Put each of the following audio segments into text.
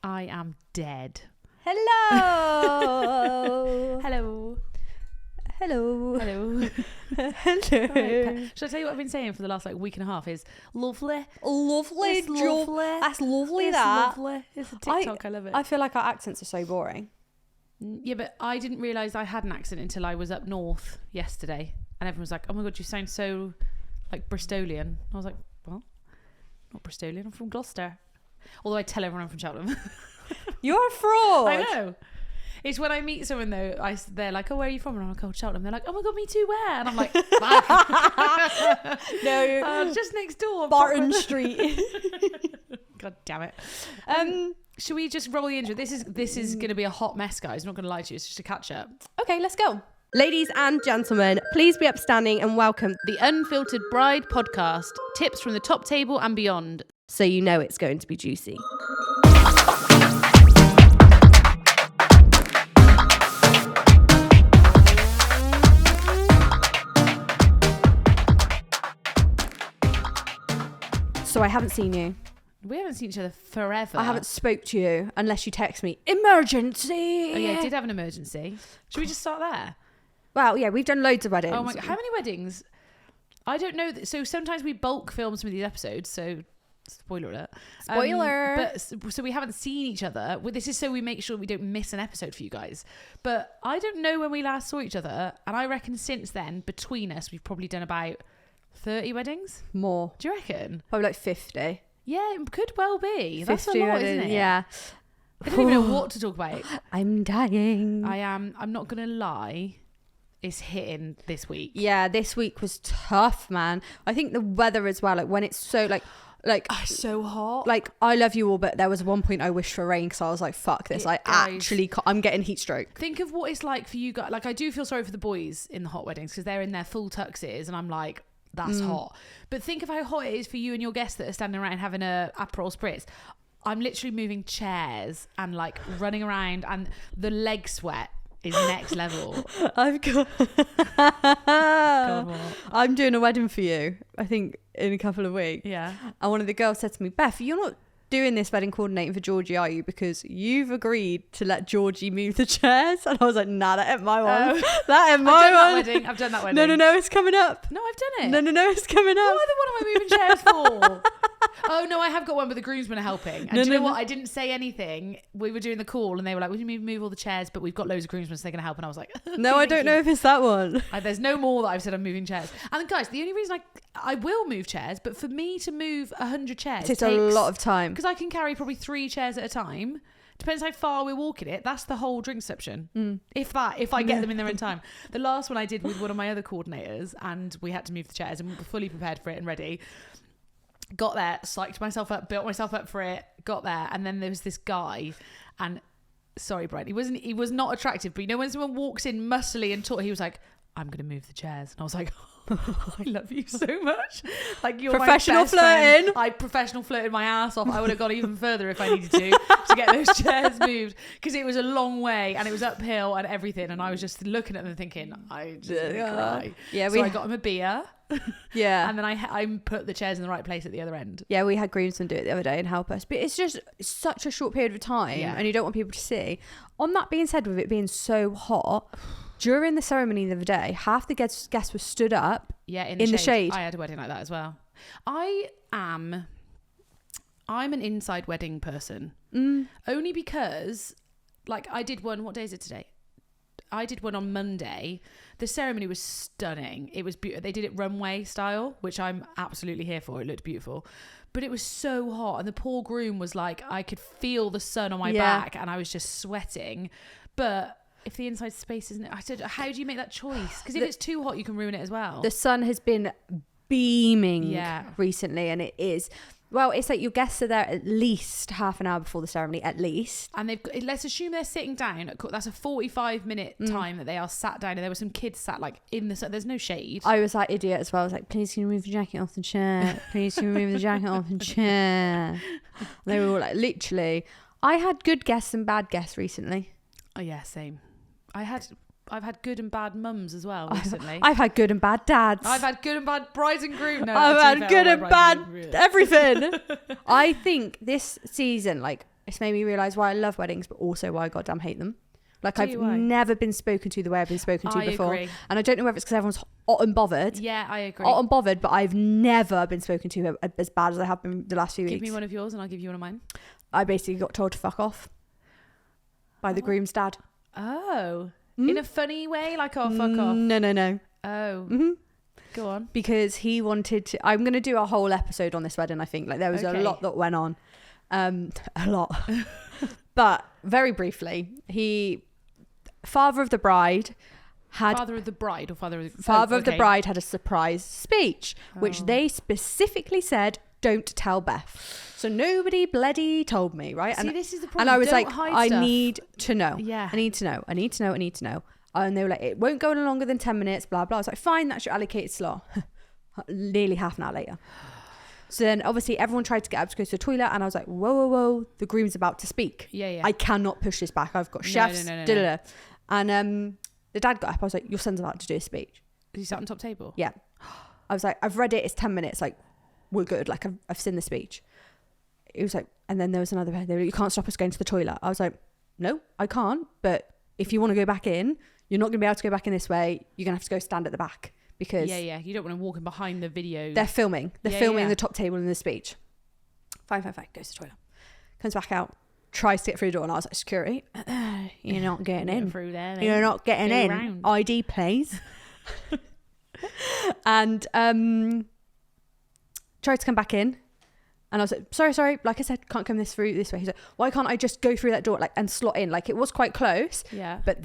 I am dead. Hello. Hello. Hello. Hello. Hello. Right, should I tell you what I've been saying for the last week and a half is lovely. Lovely. It's lovely. That's lovely. It's that. lovely. It's a TikTok. I love it. I feel like our accents are so boring. Yeah, but I didn't realise I had an accent until I was up north yesterday. And everyone was like, oh my God, you sound so like Bristolian. I was like, well, not Bristolian. I'm from Gloucester. Although I tell everyone I'm from Cheltenham. You're a fraud. I know. It's when I meet someone though, they're like, oh, where are you from? And I'm like, oh, Cheltenham. They're like, oh my God, me too, where? And I'm like, no, just next door. Barton Street. God damn it. Should we just roll the intro? This is going to be a hot mess, guys. I'm not going to lie to you. It's just a catch up. Okay, let's go. Ladies and gentlemen, please be upstanding and welcome The Unfiltered Bride Podcast. Tips from the top table and beyond. so you know it's going to be juicy. So I haven't seen you. We haven't seen each other forever. I haven't spoke to you unless you text me, emergency. Oh yeah, I did have an emergency. Should we just start there? Well, yeah, we've done loads of weddings. Oh my God, how many weddings? I don't know. So sometimes we bulk film some of these episodes, so spoiler alert. Spoiler. But so we haven't seen each other. Well, this is so we make sure we don't miss an episode for you guys. But I don't know when we last saw each other, and I reckon since then, between us, we've probably done about 30 weddings. More. Do you reckon? Probably like 50. Yeah, it could well be. That's a 50 lot, weddings, isn't it? Yeah. I don't even know what to talk about. I'm dying. I'm not gonna lie. It's hitting this week. Yeah, this week was tough, man. I think the weather as well, like when it's so like so hot. like I love you all, but there was one point I wished for rain because I was like, fuck this. I'm getting heat stroke. Think of what it's like for you guys. Like, I do feel sorry for the boys in the hot weddings because they're in their full tuxes and I'm like, that's hot. But think of how hot it is for you and your guests that are standing around having a Aperol spritz. I'm literally moving chairs and like running around, and the leg sweat is next level. I've got God, I'm doing a wedding for you, I think, in a couple of weeks. yeah. And one of the girls said to me, Beth, you're not doing this wedding coordinating for Georgie, are you? Because you've agreed to let Georgie move the chairs. And I was like, nah, that ain't my one. That ain't my one. I've done that wedding. No, it's coming up. No, I've done it. No, it's coming up. What other one am I moving chairs for? Oh no, I have got one, but the groomsmen are helping. And do you know what? I didn't say anything. We were doing the call and they were like, "Would you move all the chairs?" But we've got loads of groomsmen, so they're going to help. And I was like, no, I don't know if it's that one. There's no more that I've said I'm moving chairs. And guys, the only reason I will move chairs, but for me to move 100 chairs takes a lot of time. Because I can carry probably 3 chairs at a time. Depends how far we're walking it. That's the whole drink reception. If I get them in there in time. The last one I did with one of my other coordinators, and we had to move the chairs, and we were fully prepared for it and ready. Got there, psyched myself up, built myself up for it, got there, and then there was this guy, and sorry, Brian, he was not attractive, but you know when someone walks in muscly and tall, he was like, I'm going to move the chairs. And I was like, oh, I love you so much. Like, you're professional my best flirting. friend. I professional flirted my ass off. I would have gone even further if I needed to get those chairs moved, because it was a long way and it was uphill and everything. And I was just looking at them thinking, I just cry. Yeah, so I got him a beer. Yeah. And then I put the chairs in the right place at the other end. Yeah, we had groomsmen do it the other day and help us. But it's just such a short period of time, and you don't want people to see. On that being said, with it being so hot, during the ceremony the other day, half the guests were stood up in the shade. I had a wedding like that as well. I'm an inside wedding person. Only because, like, I did one, what day is it today? I did one on Monday. The ceremony was stunning. It was beautiful. They did it runway style, which I'm absolutely here for. It looked beautiful. But it was so hot. And the poor groom was like, I could feel the sun on my back and I was just sweating. But if the inside space isn't, I said, how do you make that choice? Because if it's too hot, you can ruin it as well. The sun has been beaming recently, and it is. Well, it's like your guests are there at least half an hour before the ceremony, at least. And let's assume they're sitting down. That's a 45-minute time that they are sat down, and there were some kids sat like in the sun. There's no shade. I was like idiot as well. I was like, please can you move the jacket off the chair? Please can you move the jacket off the chair? And they were all like, literally. I had good guests and bad guests recently. Oh yeah, same. I've had good and bad mums as well recently. I've had good and bad dads. I've had good and bad brides and groom. No, I've had good and bad everything. I think this season, like It's made me realise why I love weddings, but also why I goddamn hate them. Like, I've why? never been spoken to the way I've been spoken to before. Agree. And I don't know whether it's because everyone's hot and bothered. Yeah, I agree. Hot and bothered, but I've never been spoken to as bad as I have been the last few weeks. Give me one of yours and I'll give you one of mine. I basically got told to fuck off by the groom's dad. Oh. In a funny way? Like, oh, fuck off? No. Oh. Mm-hmm. Go on. Because he wanted to... I'm going to do a whole episode on this wedding, I think. Like, there was a lot that went on. A lot. But very briefly, father of the bride had... Father of the bride or father of the... Father of the bride had a surprise speech, which they specifically said, don't tell Beth. So nobody bloody told me, right? See, this is the problem. And I was Don't like, hide I stuff. need to know. Yeah. I need to know. And they were like, it won't go no longer than 10 minutes, blah, blah. I was like, fine, that's your allocated slot. Nearly half an hour later. So then obviously everyone tried to get up to go to the toilet, and I was like, whoa, the groom's about to speak. Yeah. I cannot push this back. I've got chefs. No. And the dad got up. I was like, your son's about to do a speech. Is he sat on top table? Yeah. I was like, I've read it. It's 10 minutes. Like, we're good. Like, I've seen the speech. It was like, and then there was another, they were like, you can't stop us going to the toilet. I was like, no, I can't. But if you want to go back in, you're not going to be able to go back in this way. You're going to have to go stand at the back because... Yeah. You don't want to walk in behind the video. They're filming. They're filming the top table in the speech. Fine. Goes to the toilet. Comes back out. Tries to get through the door. And I was like, security, you're not getting in. Through there, You're not getting in. Around. ID, please. And tried to come back in. And I was like, sorry. Like I said, can't come through this way. He's like, why can't I just go through that door and slot in? Like, it was quite close. Yeah. But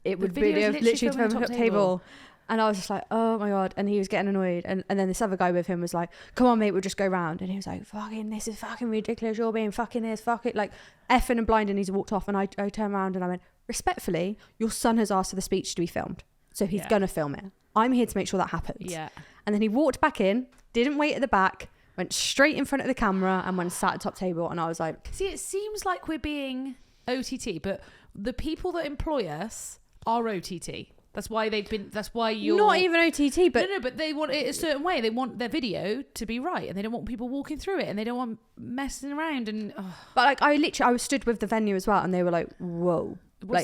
it would video be is literally filmed from on the top top table. And I was just like, oh my God. And he was getting annoyed. And then this other guy with him was like, come on, mate, we'll just go round. And he was like, this is fucking ridiculous. You're being fucking this, fuck it. Like, effing and blinding. He's walked off. And I turned around and I went, respectfully, your son has asked for the speech to be filmed. So he's going to film it. I'm here to make sure that happens. Yeah. And then he walked back in, didn't wait at the back, went straight in front of the camera and went and sat at the top table. And I was like... See, it seems like we're being OTT, but the people that employ us are OTT. That's why you're... Not even OTT, but... No, but they want it a certain way. They want their video to be right, and they don't want people walking through it, and they don't want messing around and... But like, I was stood with the venue as well, and they were like, whoa.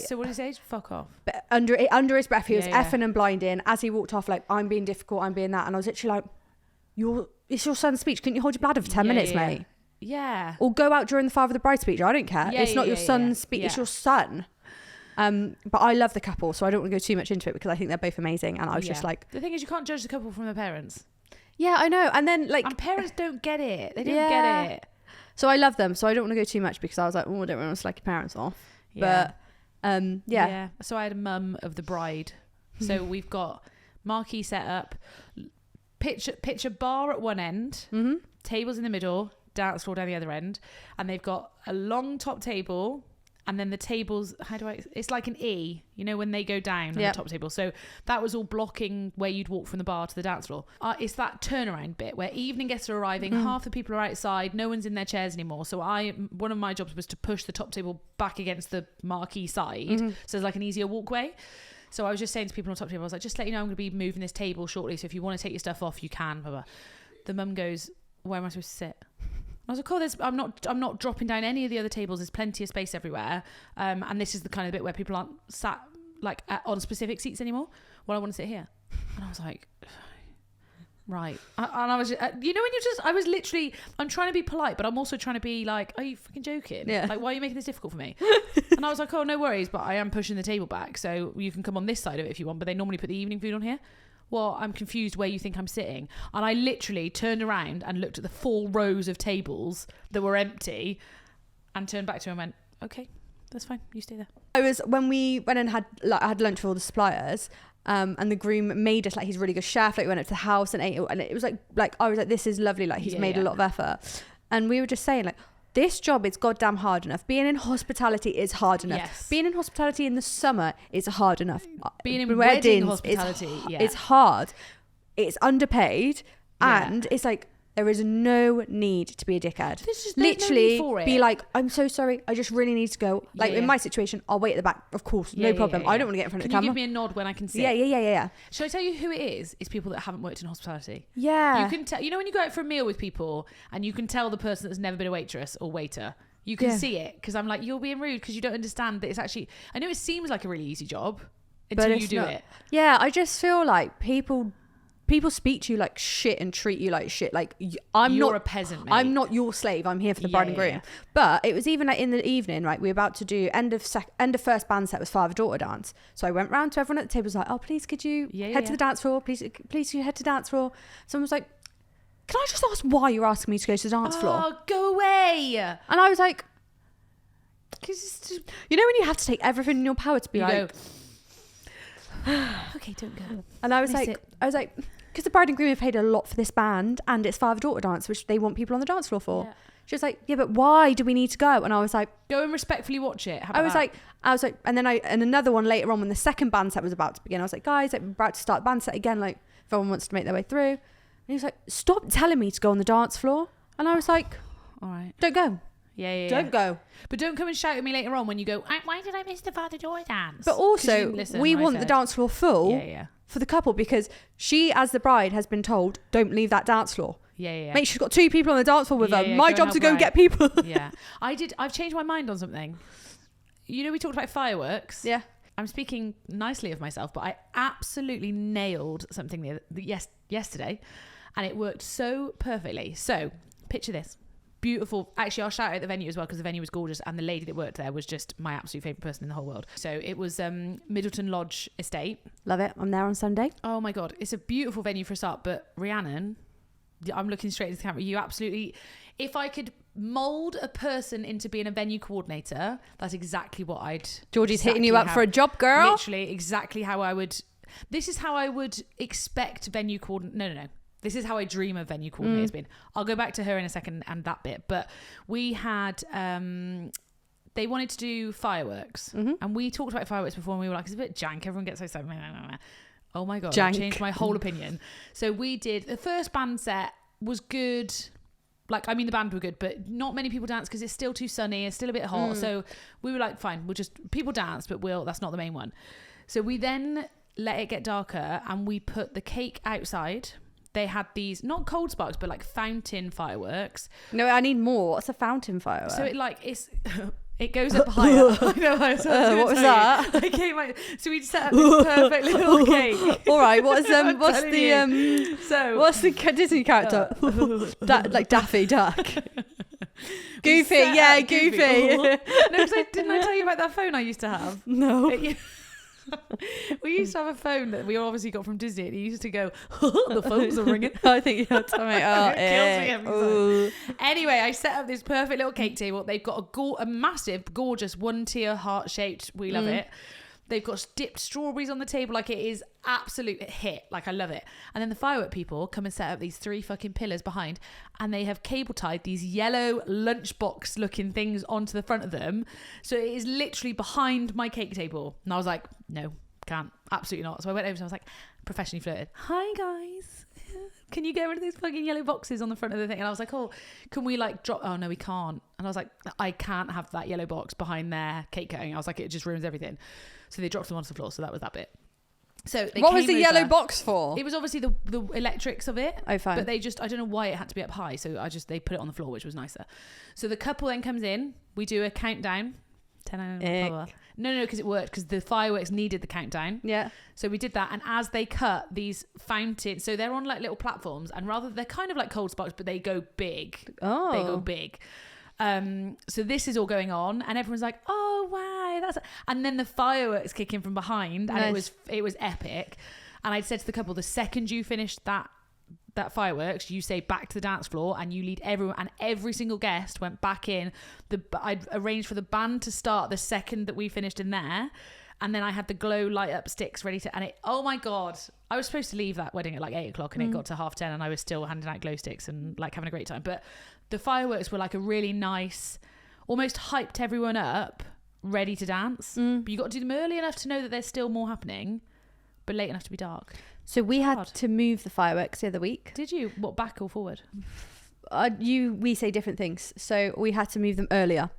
So what did he say? Fuck off. But under his breath, he was effing and blinding. As he walked off, like, I'm being difficult, I'm being that. And I was literally like, it's your son's speech. Couldn't you hold your bladder for 10 minutes, mate? Yeah. Or go out during the father of the bride speech. I don't care. It's not your son's speech. Yeah. It's your son. But I love the couple, so I don't want to go too much into it because I think they're both amazing. And I was just like... The thing is, you can't judge the couple from their parents. Yeah, I know. And then, like... And parents don't get it. They don't get it. So I love them. So I don't want to go too much because I was like, oh, I don't want to slack your parents off. Yeah. But, yeah. So I had a mum of the bride. So we've got marquee set up, picture bar at one end, tables in the middle, dance floor down the other end. And they've got a long top table... And then the tables, it's like an E, you know, when they go down on the top table. So that was all blocking where you'd walk from the bar to the dance floor. It's that turnaround bit where evening guests are arriving, half the people are outside, no one's in their chairs anymore. So one of my jobs was to push the top table back against the marquee side. So there's like an easier walkway. So I was just saying to people on top table, I was like, just let you know I'm going to be moving this table shortly. So if you want to take your stuff off, you can. Blah, blah. The mum goes, where am I supposed to sit? I was like, oh, I'm not dropping down any of the other tables. There's plenty of space everywhere. And this is the kind of bit where people aren't sat like on specific seats anymore. Well, I want to sit here. And I was like, right. And I was, you know, I was literally, I'm trying to be polite, but I'm also trying to be like, are you fucking joking? Yeah. Like, why are you making this difficult for me? And I was like, oh, no worries, but I am pushing the table back. So you can come on this side of it if you want, but they normally put the evening food on here. Well, I'm confused where you think I'm sitting. And I literally turned around and looked at the 4 rows of tables that were empty and turned back to him and went, okay, that's fine. You stay there. When we went and had lunch with all the suppliers, and the groom made us, like, he's a really good chef. Like, we went up to the house and ate it. And it was like I was like, this is lovely. Like, he's made a lot of effort. And we were just saying, like, this job is goddamn hard enough. Being in hospitality is hard enough. Yes. Being in hospitality in the summer is hard enough. Being in wedding hospitality, it's hard. It's underpaid, and it's like there is no need to be a dickhead. Literally, no need for it. be like, I'm so sorry. I just really need to go. Like in my situation, I'll wait at the back. Of course, no problem. I don't want to get in front of the camera. Can you give me a nod when I can see? Yeah. Shall I tell you who it is? It's people that haven't worked in hospitality. Yeah. You can tell. You know when you go out for a meal with people and you can tell the person that's never been a waitress or waiter. You can see it, because I'm like, you're being rude because you don't understand that it's actually, I know it seems like a really easy job until you do it. Yeah, I just feel like people speak to you like shit and treat you like shit. Like, you're a peasant, mate. I'm not your slave. I'm here for the bride and groom. Yeah. But it was even like in the evening, right? We were about to do end of first band set was father-daughter dance. So I went round to everyone at the table, was like, oh, please could you head to the dance floor? Please could you head to the dance floor? Someone was like, can I just ask why you're asking me to go to the dance floor? Oh, go away. And I was like, you know when you have to take everything in your power to be okay, don't go. And I was like, because the bride and groom have paid a lot for this band and it's father-daughter dance, which they want people on the dance floor for. Yeah. She was like, yeah, but why do we need to go? And I was like, go and respectfully watch it. I was like, and then and another one later on when the second band set was about to begin, I was like, guys, like, we're about to start the band set again. Like, if everyone wants to make their way through. And he was like, stop telling me to go on the dance floor. And I was like, all right, don't go. Yeah. Don't go. But don't come and shout at me later on when you go, why did I miss the father-daughter dance? But also, we want the dance floor full for the couple, because she, as the bride, has been told, don't leave that dance floor. Yeah. Mate, she's got 2 people on the dance floor with her. My job's to go and get people. Yeah. I've changed my mind on something. You know, we talked about fireworks. Yeah. I'm speaking nicely of myself, but I absolutely nailed something yesterday, and it worked so perfectly. So, picture this. Beautiful. Actually, I'll shout out the venue as well, because the venue was gorgeous, and the lady that worked there was just my absolute favourite person in the whole world. So it was Middleton Lodge Estate. Love it. I'm there on Sunday. Oh my God. It's a beautiful venue for a start, but Rhiannon, I'm looking straight into the camera. You absolutely, if I could mould a person into being a venue coordinator, that's exactly what I'd... Georgie's hitting you up for a job, girl. Literally exactly how I would... This is how I would expect venue coordinator... No. This is how I dream of venue coordinators being. I'll go back to her in a second and that bit. But we had... they wanted to do fireworks. Mm-hmm. And we talked about fireworks before, and we were like, it's a bit jank. Everyone gets so excited. Oh my God. Jank. It changed my whole opinion. So we did... The first band set was good. Like, I mean, the band were good, but not many people dance because it's still too sunny. It's still a bit hot. So we were like, fine, we'll just... People dance, but that's not the main one. So we then let it get darker, and we put the cake outside. They had these, not cold sparks, but like fountain fireworks. No, I need more. What's a fountain firework? So it goes up higher. I know. What was that? So we set up this perfect little cake. All right. What's the Disney character? Like Daffy Duck. Goofy. Yeah, Goofy. No, because didn't I tell you about that phone I used to have? No. We used to have a phone that we obviously got from Disney, and it used to go, the phones are ringing. I think you're telling me. It kills me every time. Anyway, I set up this perfect little cake table. They've got a massive, gorgeous 1-tier heart-shaped. We love it. They've got dipped strawberries on the table. Like, it is absolute hit. Like, I love it. And then the firework people come and set up these 3 fucking pillars behind, and they have cable tied these yellow lunchbox looking things onto the front of them. So it is literally behind my cake table. And I was like, no, can't. Absolutely not. So I went over and I was like, professionally flirted. Hi, guys. Can you get rid of these fucking yellow boxes on the front of the thing? And I was like, oh, can we like drop? Oh, no, we can't. And I was like, I can't have that yellow box behind their cake cutting. I was like, it just ruins everything. So they dropped them onto the floor. So that was that bit. So what was the yellow box for? It was obviously the electrics of it. Oh, fine. But they just, I don't know why it had to be up high. So they put it on the floor, which was nicer. So the couple then comes in. We do a countdown. 10 blah, blah. No, because it worked, because the fireworks needed the countdown. Yeah. So we did that, and as they cut these fountains, so they're on like little platforms, and they're kind of like cold sparks, but they go big. Oh. They go big. So this is all going on, and everyone's like, oh wow, and then the fireworks kick in from behind, and it was epic. And I said to the couple, the second you finish that fireworks, you say back to the dance floor, and you lead everyone, and every single guest went back in. I'd arranged for the band to start the second that we finished in there, and then I had the glow light up sticks ready to, and oh my God, I was supposed to leave that wedding at like 8:00, and it got to 10:30, and I was still handing out glow sticks and like having a great time. But the fireworks were like a really nice, almost hyped everyone up, ready to dance. But you got to do them early enough to know that there's still more happening, but late enough to be dark. So we had to move the fireworks the other week. Did you? What, back or forward? We say different things. So we had to move them earlier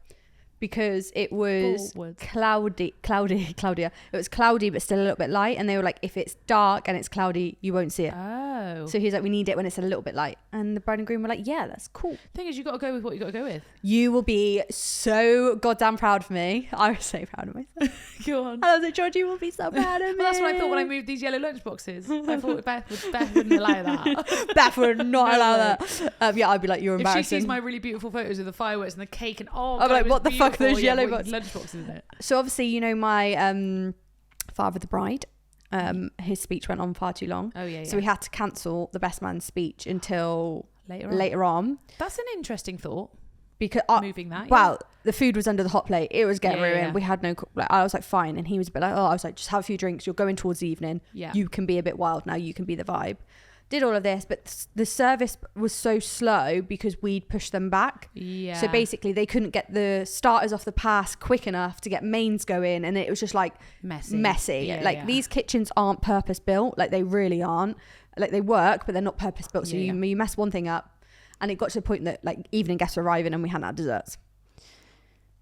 because it was Forward. cloudy. It was cloudy, but still a little bit light. And they were like, if it's dark and it's cloudy, you won't see it. Oh. So he was like, we need it when it's a little bit light. And the bride and groom were like, yeah, that's cool. Thing is, you got to go with what you got to go with. You will be so goddamn proud of me. I was so proud of myself. Go on. And I was like, Georgie will be so proud of me. Well, that's what I thought when I moved these yellow lunch boxes. I thought Beth wouldn't allow that. Beth would not allow that. Yeah, I'd be like, you're If embarrassing. she sees my really beautiful photos of the fireworks and the cake and I'll God, be like, it was what the fuck are those beautiful. yellow what boxes? lunch boxes in it? So obviously, you know, my father of the bride, his speech went on far too long. Oh yeah. So we had to cancel the best man's speech until later on. That's an interesting thought. Because Moving that. well, the food was under the hot plate. It was getting ruined. Yeah. We had no. I was like, fine, and he was a bit like, oh, I was like, just have a few drinks. You're going towards the evening. Yeah. You can be a bit wild now. You can be the vibe. Did all of this, but the service was so slow because we'd pushed them back. Yeah. So basically, they couldn't get the starters off the pass quick enough to get mains going, and it was just like messy. Yeah, like these kitchens aren't purpose built. Like they really aren't. Like they work, but they're not purpose built. So you mess one thing up, and it got to the point that like evening guests were arriving and we hadn't had desserts.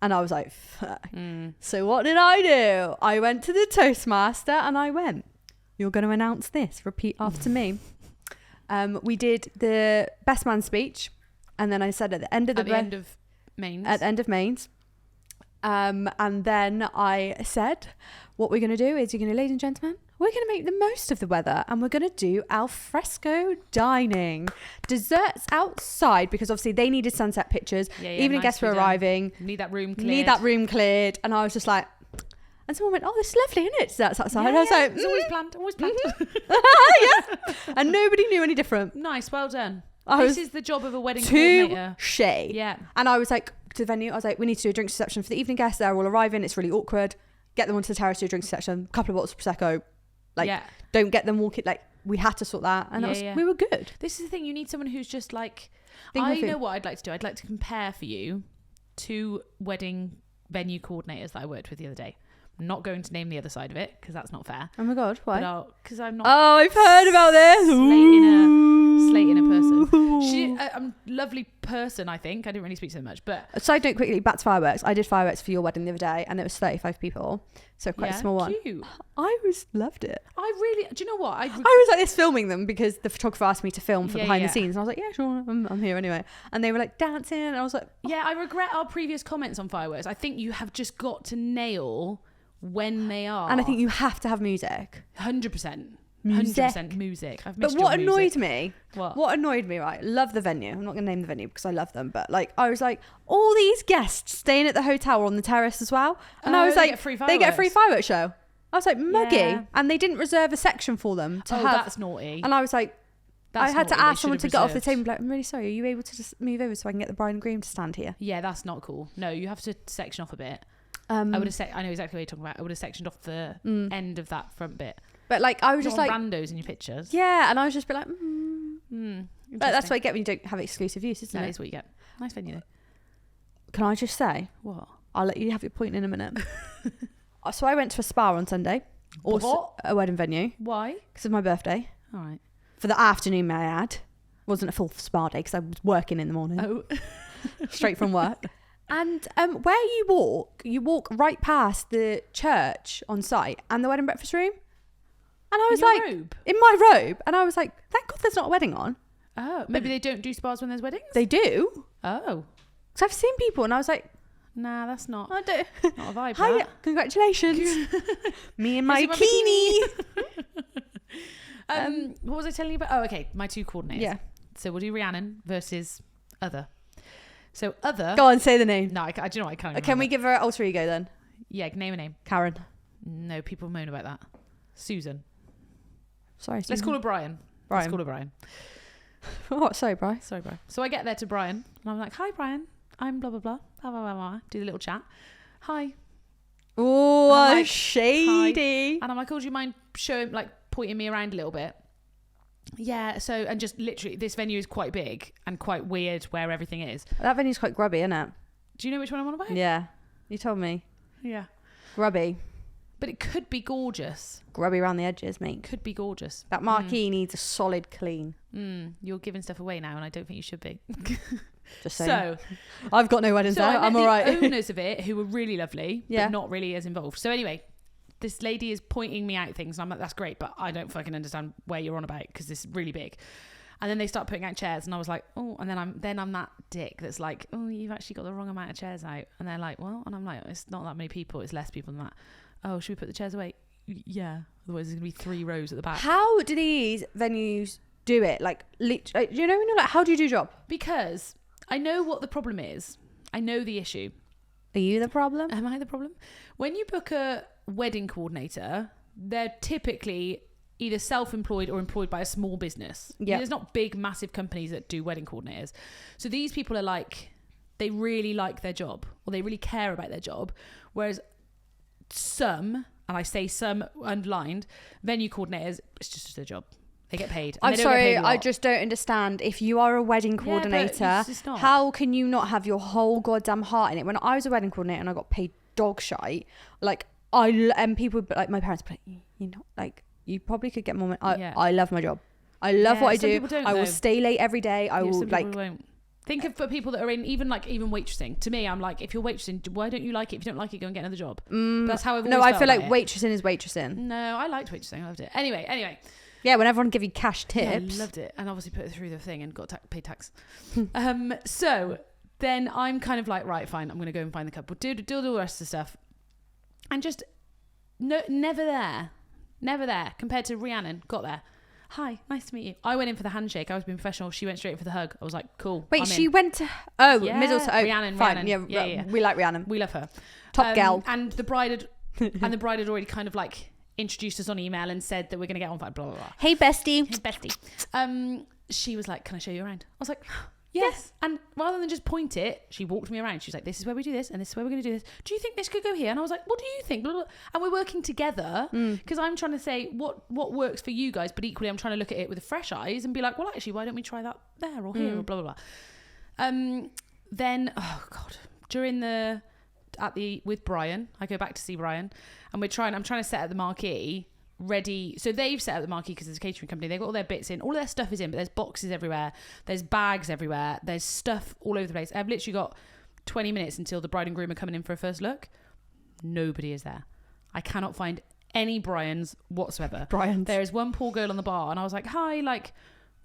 And I was like, fuck. So what did I do? I went to the Toastmaster and I went, you're going to announce this. Repeat after me. We did the best man speech, and then I said at the end of mains. At the end of mains. And then I said, what we're going to do is, ladies and gentlemen, we're going to make the most of the weather, and we're going to do al fresco dining. Desserts outside, because obviously they needed sunset pictures. Evening nice guests were arriving. Need that room cleared. And I was just like, and someone went, oh, this is lovely, isn't it? Desserts outside. And I was like, it's always planned. yeah. And nobody knew any different. Nice, well done. This is the job of a wedding coordinator. Yeah. And I was like, to the venue, I was like, we need to do a drinks reception for the evening guests. They're all arriving. It's really awkward. Get them onto the terrace, do a drinks reception, a couple of bottles of Prosecco. Don't get them walking. Like, we had to sort that. And we were good. This is the thing. You need someone who's just like, I know what I'd like to do. I'd like to compare for you 2 wedding venue coordinators that I worked with the other day. I'm not going to name the other side of it because that's not fair. Oh my God, why? Because I'm not. Oh, I've heard about this. Slating a person. She, lovely person, I think. I didn't really speak to them much, but. Side note quickly, back to fireworks. I did fireworks for your wedding the other day, and it was 35 people, so quite a small one. Cute. Loved it. Do you know what? I was like this filming them because the photographer asked me to film for behind the scenes, and I was like, yeah, sure, I'm here anyway. And they were like dancing, and I was like, yeah, I regret our previous comments on fireworks. I think you have just got to nail when they are, and I think you have to have music. 100%. Music. 100% music. I've missed but what your annoyed music. me? What annoyed me? Right, love the venue. I'm not gonna name the venue because I love them, but like I was like, all these guests staying at the hotel or on the terrace as well, and I was like, they get a free fireworks show. I was like, muggy, and they didn't reserve a section for them to have. That's naughty. And I was like, I had to ask someone to get off the table. Like, I'm really sorry. Are you able to just move over so I can get the bride and groom to stand here? Yeah, that's not cool. No, you have to section off a bit. I would have I know exactly what you're talking about. I would have sectioned off the end of that front bit. But like, I was just like randos in your pictures. Yeah, and I was just be like, But that's what you get when you don't have exclusive use, isn't it? That is what you get. Nice venue though. Can I just say what? I'll let you have your point in a minute. So I went to a spa on Sunday, also a wedding venue. Why? Because of my birthday. All right. For the afternoon, may I add. Wasn't a full spa day because I was working in the morning. Oh. Straight from work. And where you walk right past the church on site and the wedding breakfast room. And I was like, in my robe. And I was like, thank God there's not a wedding on. Oh, maybe they don't do spas when there's weddings? They do. Oh. Because I've seen people and I was like, nah, that's not. I don't. Not a vibe. Hi, congratulations. Me and my bikini. What was I telling you about? Oh, okay. My 2 coordinators. Yeah. So we'll do Rhiannon versus other. So other. Go on, say the name. No, I do you know what, I can't remember. Can we give her an alter ego then? Yeah, name a name. Karen. No, people moan about that. Susan. Sorry, Susan. Let's call her Brian. Let's call her Brian. Oh, sorry, Brian. Sorry, Brian. So I get there to Brian and I'm like, hi, Brian. I'm blah, blah, blah. Blah, blah, blah, blah. Do the little chat. Hi. Oh, like, shady. Hi. And I'm like, oh, do you mind pointing me around a little bit? Yeah, so, and just literally, this venue is quite big and quite weird where everything is. That venue's quite grubby, isn't it? Do you know which one I'm on about? Yeah, you told me. Yeah. Grubby. But it could be gorgeous. Grubby around the edges, mate. Could be gorgeous. That marquee needs a solid clean. You're giving stuff away now and I don't think you should be. Just saying. So I've got no weddings there. I met I'm all right. the owners of it, who were really lovely, Yeah. but not really as involved. So anyway, this lady is pointing me out things, and I'm like, that's great, but I don't fucking understand where you're on about, because this is really big. And then they start putting out chairs, and I was like, oh, and then I'm that dick that's like, oh, you've actually got the wrong amount of chairs out. And they're like, well, and I'm like, it's not that many people, it's less people than that. Oh, should we put the chairs away? Yeah, otherwise there's gonna be 3 rows at the back. How do these venues do it? Like, do you know when you're like, how do you do your job? Because I know what the problem is. I know the issue. Are you the problem? Am I the problem? When you book a wedding coordinator, they're typically either self-employed or employed by a small business. Yeah. There's not big, massive companies that do wedding coordinators. So these people are like, they really like their job, or they really care about their job. Whereas some, and I say some underlined, venue coordinators, it's just their job. They get paid. I'm sorry, I just don't understand. If you are a wedding coordinator, how can you not have your whole goddamn heart in it? When I was a wedding coordinator and I got paid dog shite, like, and people, like, my parents, like, you know, like, you probably could get more money. I love my job. I love what I do. I will stay late every day. I will, like... Won't. Think of for people that are in even waitressing. To me, I'm like, if you're waitressing, why don't you like it? If you don't like it, go and get another job. That's how I've always I feel like it. waitressing is waitressing. No, I liked waitressing. I loved it. Anyway. Yeah, when everyone give you cash tips. Yeah, I loved it. And obviously put it through the thing and got paid tax. So then I'm kind of like, right, fine, I'm going to go and find the couple. Do all the rest of the stuff. And just never there compared to Rhiannon. Got there. Hi, nice to meet you. I went in for the handshake. I was being professional. She went straight in for the hug. I was like, cool. Wait, she went to... Oh, yeah, Middlesex. Oh, Rhiannon. fine. Yeah. We like Rhiannon. We love her. Top gal. And the bride had already kind of like introduced us on email and said that we're going to get on fire, blah, blah, blah. Hey, bestie. She was like, can I show you around? I was like... Yes. And rather than just point it, she walked me around. She was like, this is where we do this and this is where we're going to do this. Do you think this could go here? And I was like, what do you think? Blah, blah, blah. And we're working together because I'm trying to say what works for you guys, but equally I'm trying to look at it with fresh eyes and be like, well, actually, why don't we try that there or here or blah, blah, blah. Then, oh God, with Brian, I go back to see Brian and I'm trying to set up the marquee ready. So they've set up the marquee because it's a catering company. They've got all their bits in, all their stuff is in, but there's boxes everywhere, there's bags everywhere, there's stuff all over the place. I've literally got 20 minutes until the bride and groom are coming in for a first look. Nobody is there. I cannot find any Brians whatsoever. There is one poor girl on the bar and I was like, hi, like,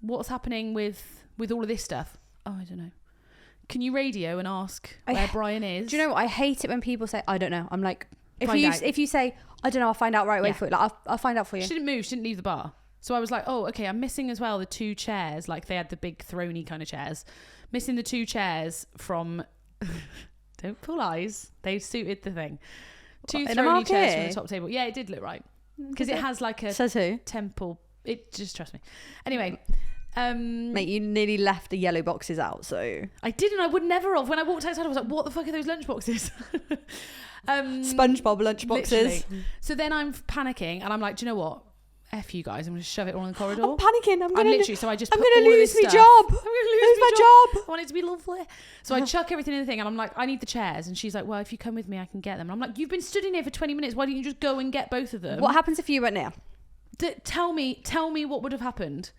what's happening with all of this stuff? Oh, I don't know. Can you radio and ask where Brian is? Do you know what? I hate it when people say, I don't know. I'm like, if you say, I don't know, I'll find out right away for it. Like, I'll find out for you. She didn't move. She didn't leave the bar. So I was like, oh, okay, I'm missing as well the 2 chairs. Like, they had the big throny kind of chairs. Missing the 2 chairs from... Don't pull eyes. They suited the thing. 2 throny chairs from the top table. Yeah, it did look right. Because it has like a Says who? temple. It just, trust me. Anyway... Mate, you nearly left the yellow boxes out, so... I didn't. I would never have. When I walked outside, I was like, what the fuck are those lunch boxes? SpongeBob lunch boxes. Literally. So then I'm panicking and I'm like, do you know what? F you guys. I'm going to shove it all in the corridor. I'm panicking. I'm going to lose my job. I'm going to lose my job. I want it to be lovely. So I chuck everything in the thing and I'm like, I need the chairs. And she's like, well, if you come with me, I can get them. And I'm like, you've been stood in here for 20 minutes. Why don't you just go and get both of them? What happens if you went near? Tell me what would have happened.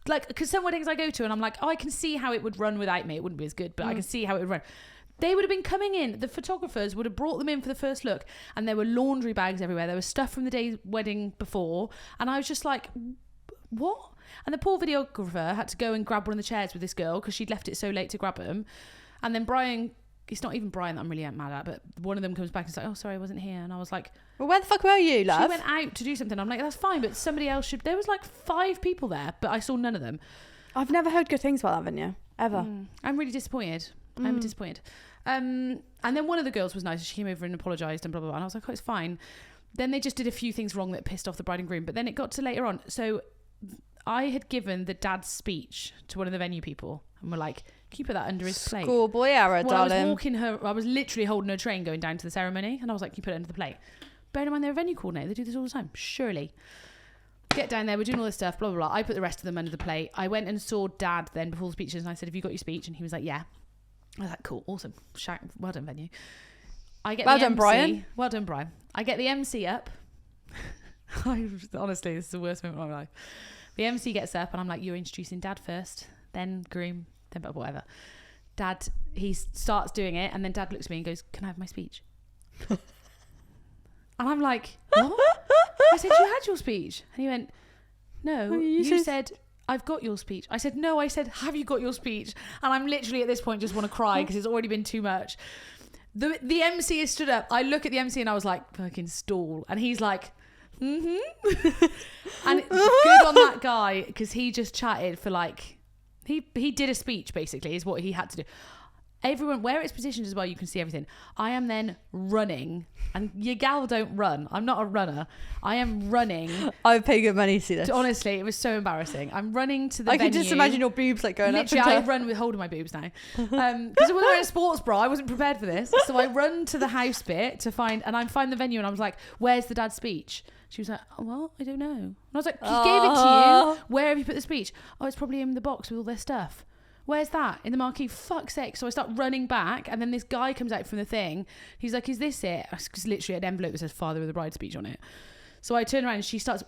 Like, because some weddings I go to and I'm like, oh, I can see how it would run without me. It wouldn't be as good, but I can see how it would run. They would have been coming in. The photographers would have brought them in for the first look and there were laundry bags everywhere. There was stuff from the day's wedding before. And I was just like, what? And the poor videographer had to go and grab one of the chairs with this girl because she'd left it so late to grab them. And then Brian... It's not even Brian that I'm really mad at, but one of them comes back and is like, oh, sorry, I wasn't here. And I was like... Well, where the fuck were you, love? She went out to do something. I'm like, that's fine, but somebody else should... There was like 5 people there, but I saw none of them. I've never heard good things about that venue, ever. I'm really disappointed. I'm disappointed. And then one of the girls was nice. She came over and apologised and blah, blah, blah. And I was like, oh, it's fine. Then they just did a few things wrong that pissed off the bride and groom. But then it got to later on. So I had given the dad's speech to one of the venue people. And we're like... Can you put that under his plate? Schoolboy error, darling. I was literally holding her train going down to the ceremony and I was like, can you put it under the plate? Bear in mind, they're a venue coordinator. They do this all the time. Surely. Get down there. We're doing all this stuff, blah, blah, blah. I put the rest of them under the plate. I went and saw Dad then before the speeches and I said, have you got your speech? And he was like, yeah. I was like, cool, awesome. Well done, venue. Well done, Brian. Well done, Brian. I get the MC up. Honestly, this is the worst moment of my life. The MC gets up and I'm like, you're introducing Dad first, then groom, but whatever. Dad, he starts doing it, and then Dad looks at me and goes, "Can I have my speech?" And I'm like, "What?" I said, "You had your speech." And he went, "No, you said I've got your speech." I said, "No, I said, have you got your speech?" And I'm literally at this point just want to cry because it's already been too much. The MC has stood up. I look at the MC and I was like, fucking stall. And he's like, mm-hmm. And good on that guy, because he just chatted for like, he did a speech basically, is what he had to do. Everyone, where it's positioned as well, you can see everything. I am then running, and your gal don't run. I'm not a runner. I am running. I would pay good money to see this. Honestly, it was so embarrassing. I'm running to the venue. I can just imagine your boobs like going literally, up and down. I run with holding my boobs now. Because I wasn't wearing a sports bra. I wasn't prepared for this. So I run to the house bit to find the venue, and I was like, "Where's the dad's speech?" She was like, "Oh, well, I don't know." And I was like, "He gave it to you. Where have you put the speech?" "Oh, it's probably in the box with all their stuff." "Where's that?" "In the marquee." Fuck's sake. So I start running back, and then this guy comes out from the thing. He's like, "Is this it?" It's literally an envelope that says "Father of the Bride" speech on it. So I turn around and she starts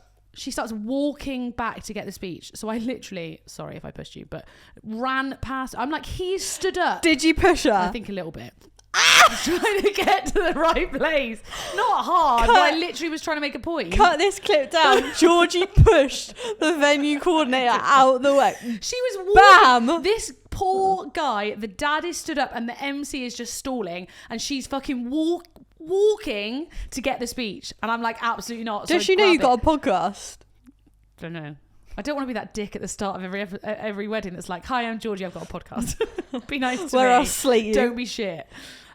walking back to get the speech. So I literally, sorry if I pushed you, but ran past. I'm like, he's stood up. Did you push her? I think a little bit. Trying to get to the right place. Not hard, but I literally was trying to make a point. Cut this clip down. Georgie pushed the venue coordinator out the way. She was walking. Bam! This poor guy, the dad is stood up and the MC is just stalling, and she's fucking walking to get the speech. And I'm like, absolutely not. Does she know you got a podcast? Don't know. I don't want to be that dick at the start of every wedding that's like, "Hi, I'm Georgie, I've got a podcast." Be nice to Where me. I'll slate you. Don't be shit.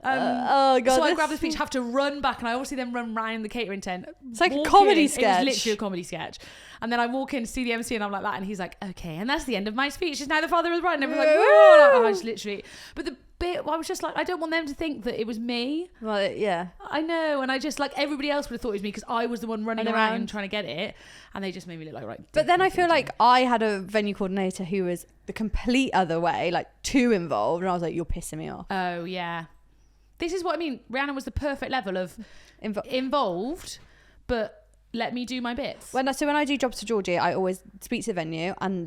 Oh god! So I grab the speech, have to run back, and I obviously then run round the catering tent. It's like a comedy sketch. It was literally a comedy sketch. And then I walk in to see the MC, and I'm like that, and he's like, "Okay, and that's the end of my speech. She's now the father of the bride." And everyone's like, "Whoa!" I was literally, but the bit I was just like, I don't want them to think that it was me. Well, yeah, I know, and I just like everybody else would have thought it was me because I was the one running around trying to get it, and they just made me look like right. But then I feel like I had a venue coordinator who was the complete other way, like too involved, and I was like, "You're pissing me off." Oh yeah. This is what I mean. Rihanna was the perfect level of involved, but let me do my bits. When I do jobs for Georgie, I always speak to the venue, and